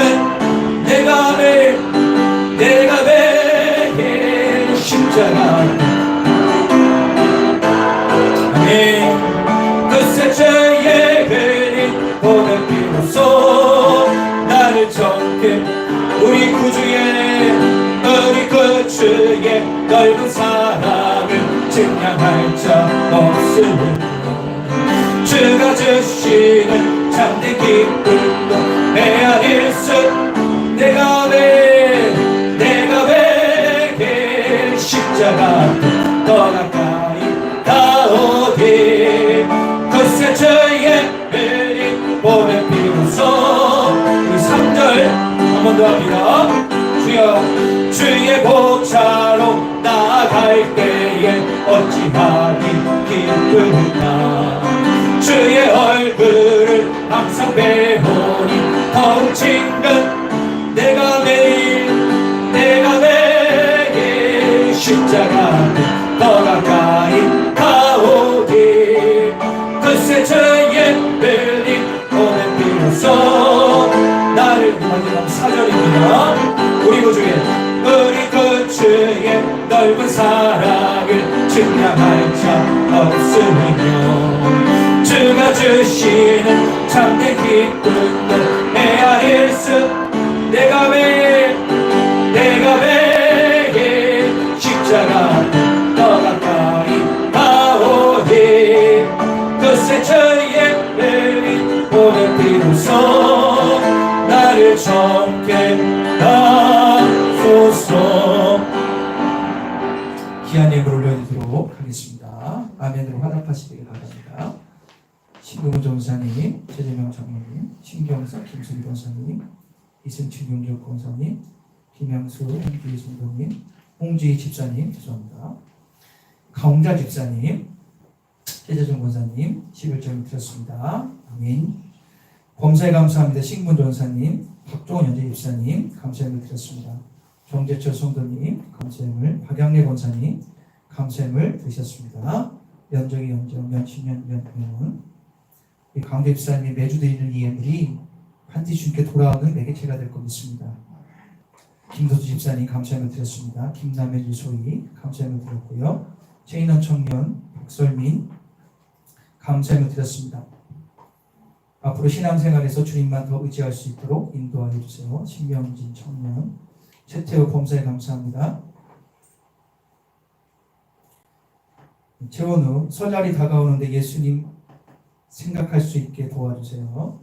내가 매일 십자가. 아멘. 그새 주의 흘린 보는 비로소 나를 정케. 우리 구주의 넓은 사랑을 증량할 자 없으니 주가 주시는 참된 기쁨도 헤아릴 수. 내가 매일 십자가 더 가까이 가오니 그새 주의 흘린 보는 비로소. 우리 3절 한 번 더 합니다. 주여 주의 보좌로 나아갈 때에 어찌하기 기쁘다. 주의 얼굴을 항상 배우니 덩친 근 내가 매일 십자가 더 가까이 가오니 그새 주의 흘린 보는 비로소 나를. 마지막 4절입니다. 우리 구주의 넓은 사랑을 증량할 자 없으며 주가 주시는 참된 기쁨도 헤아릴 수. 내가 매일 십자가 더 가까이 가오니 그새 주의 흘린 보는 비로소 나를 정케 하소서. 귀한 예물 올려드리도록 하겠습니다. 아멘으로 화답하시길 바랍니다. 신동훈 전사님, 최재명 장로님, 신경석 김수리 권사님, 이승춘 용적 권사님, 김양수 홍주희 성도님, 홍주희 집사님, 죄송합니다. 강자 집사님, 최재정 권사님, 11절 드렸습니다. 아멘. 범사에 감사합니다. 신문 전사님, 박종원 연재 집사님, 감사함을 드렸습니다. 정재철 성도님, 감사함을, 박양래 권사님, 감사함을 드렸습니다. 연정이 연치면 이 강대 집사님이 매주 드리는 이 예물이 반드시 주님께 돌아오는 매개체가 될 것 믿습니다. 김도수 집사님 감사함을 드렸습니다. 김남현 유소희 감사함을 드렸고요. 최인원 청년, 박설민 감사함을 드렸습니다. 앞으로 신앙생활에서 주님만 더 의지할 수 있도록 인도하여 주세요. 신명진 청년, 최태우 범사에 감사합니다. 최원우, 설날이 다가오는데 예수님 생각할 수 있게 도와주세요.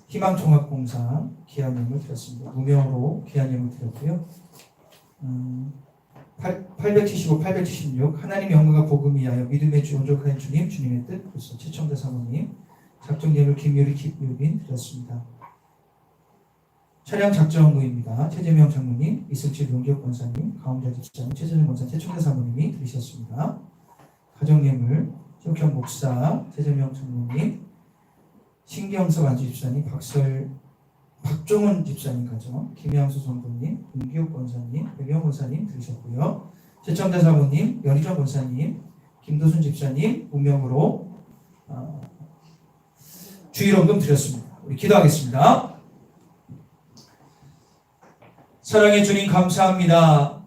희망종합공사 기한임을 드렸습니다. 무명으로 기한임을 드렸고요. 875, 876 하나님 영광과 복음이 하여 믿음의 주 온전한 주님, 주님의 뜻. 그래서 최청자 사모님 작정예물 김유리 김유빈 드렸습니다. 차량 작정 업무입니다. 최재명 장로님, 이승칠 용기혁 권사님, 가운데 집사님, 최재명 권사, 최충대 사모님이 들으셨습니다. 가정예물, 최욱형 목사, 최재명 장로님, 신경석 안주 집사님, 박종원 집사님 가정, 김양수 성도님, 윤기혁 권사님, 백영 권사님 들으셨고요. 최청대 사모님, 연희정 권사님, 김도순 집사님 운명으로 주일원금 드렸습니다. 우리 기도하겠습니다. 사랑의 주님 감사합니다.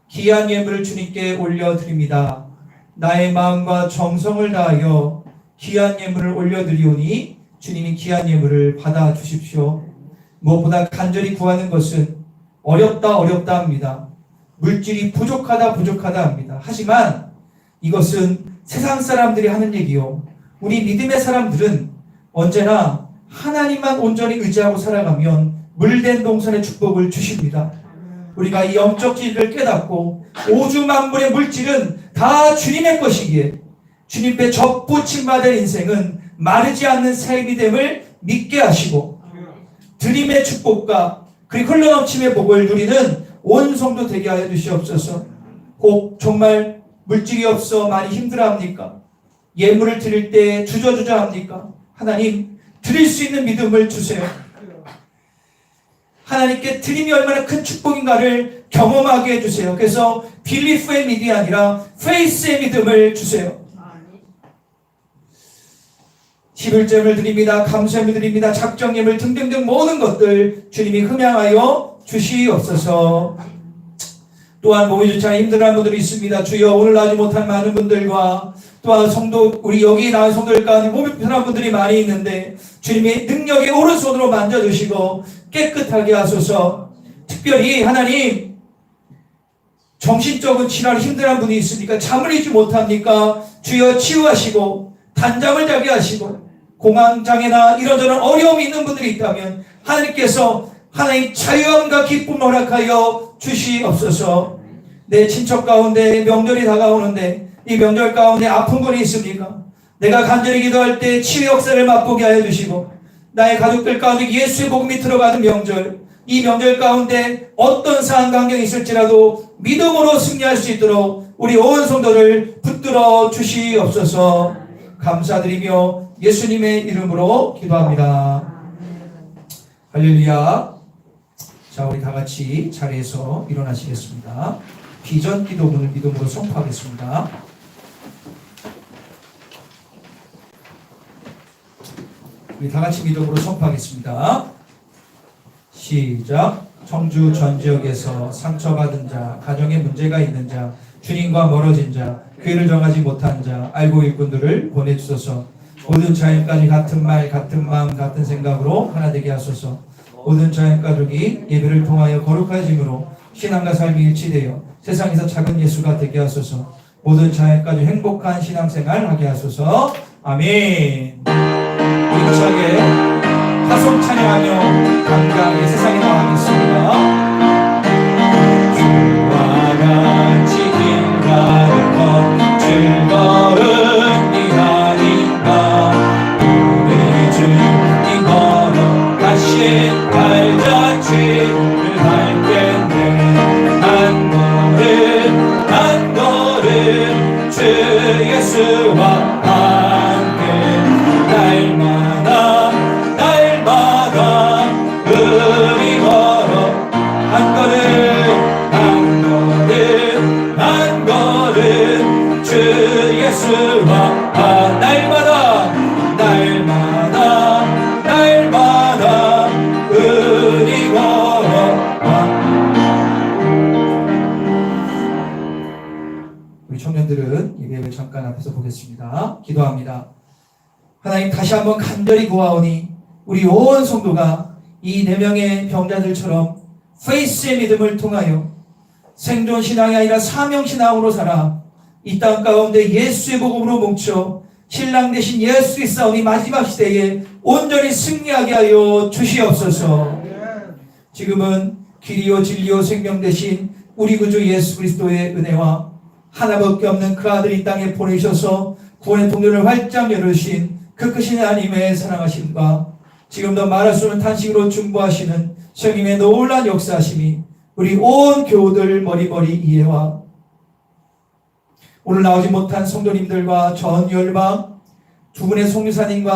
귀한 예물을 주님께 올려드립니다. 나의 마음과 정성을 다하여 귀한 예물을 올려드리오니 주님이 귀한 예물을 받아주십시오. 무엇보다 간절히 구하는 것은 어렵다 합니다. 물질이 부족하다 합니다. 하지만 이것은 세상 사람들이 하는 얘기요. 우리 믿음의 사람들은 언제나 하나님만 온전히 의지하고 살아가면 물된 동산의 축복을 주십니다. 우리가 이 영적 진리를 깨닫고 오주 만물의 물질은 다 주님의 것이기에 주님께 접붙임받을 인생은 마르지 않는 삶이 됨을 믿게 하시고 드림의 축복과 그리고 흘러넘침의 복을 누리는 온 성도 되게 하여 주시옵소서. 혹 정말 물질이 없어 많이 힘들어합니까? 예물을 드릴 때 주저합니까? 하나님 드릴 수 있는 믿음을 주세요. 하나님께 드림이 얼마나 큰 축복인가를 경험하게 해주세요. 그래서 빌리프의 믿음이 아니라 페이스의 믿음을 주세요. 11점을 드립니다. 감사함을 드립니다. 작정예물 등등등 모든 것들 주님이 흠양하여 주시옵소서. 또한 몸이 좋지 않아 힘들어하는 분들이 있습니다. 주여 오늘 나오지 못한 많은 분들과 또한 성도 우리 여기 나온 성도들 가운데 몸이 불편한 분들이 많이 있는데 주님이 능력의 오른손으로 만져주시고 깨끗하게 하소서. 특별히 하나님 정신적인 질환 힘들어하는 분이 있으니까 잠을 이루지 못합니까? 주여 치유하시고 단잠을 자게 하시고 공황장애나 이런저런 어려움이 있는 분들이 있다면 하나님께서 하나님 자유함과 기쁨을 허락하여 주시옵소서. 내 친척 가운데 명절이 다가오는데 이 명절 가운데 아픈 분이 있습니까? 내가 간절히 기도할 때 치유 역사를 맛보게 하여 주시고 나의 가족들 가운데 예수의 복음이 들어가는 명절, 이 명절 가운데 어떤 상황 환경이 있을지라도 믿음으로 승리할 수 있도록 우리 온 성도를 붙들어 주시옵소서. 감사드리며 예수님의 이름으로 기도합니다. 할렐루야. 자, 우리 다 같이 자리에서 일어나시겠습니다. 비전 기도문을 믿음으로 선포하겠습니다. 우리 다 같이 믿음으로 선포하겠습니다. 시작. 청주 전 지역에서 상처받은 자, 가정에 문제가 있는 자, 주님과 멀어진 자, 교회를 정하지 못한 자, 알고 일꾼들을 보내주소서. 모든 자연까지 같은 말, 같은 마음, 같은 생각으로 하나 되게 하소서. 모든 자연가족이 예배를 통하여 거룩해짐으로 신앙과 삶이 일치되어 세상에서 작은 예수가 되게 하소서. 모든 자연가족 행복한 신앙생활 하게 하소서. 아멘. 힘차게 화성 찬양하며 감사하게 세상에 나가겠습니다. 주와 같이 길 가는 것 즐거운 일 아닌가. 우리 주님 걸어가신 발자취를 할 텐데 한 걸음 주 예수와 우리 걸어 한 걸음 주 예수와 날마다 우리 걸어와. 우리 청년들은 예배를 잠깐 앞에서 보겠습니다. 기도합니다. 하나님 다시 한번 간절히 구하오니 우리 온 성도가 이 4명의 병자들처럼 페이스의 믿음을 통하여 생존 신앙이 아니라 사명 신앙으로 살아 이 땅 가운데 예수의 복음으로 뭉쳐 신랑 대신 예수 그리스도의 마지막 시대에 온전히 승리하게 하여 주시옵소서. 지금은 길이요 진리요 생명 대신 우리 구주 예수 그리스도의 은혜와 하나밖에 없는 그 아들 이 땅에 보내셔서 구원의 통로를 활짝 열으신 그 크신 하나님의 사랑하심과 지금도 말할 수 없는 탄식으로 중보하시는 성령의 놀라운 역사하심이 우리 온 교우들 머리머리 이해와 오늘 나오지 못한 성도님들과 전 열방 두 분의 송유사님과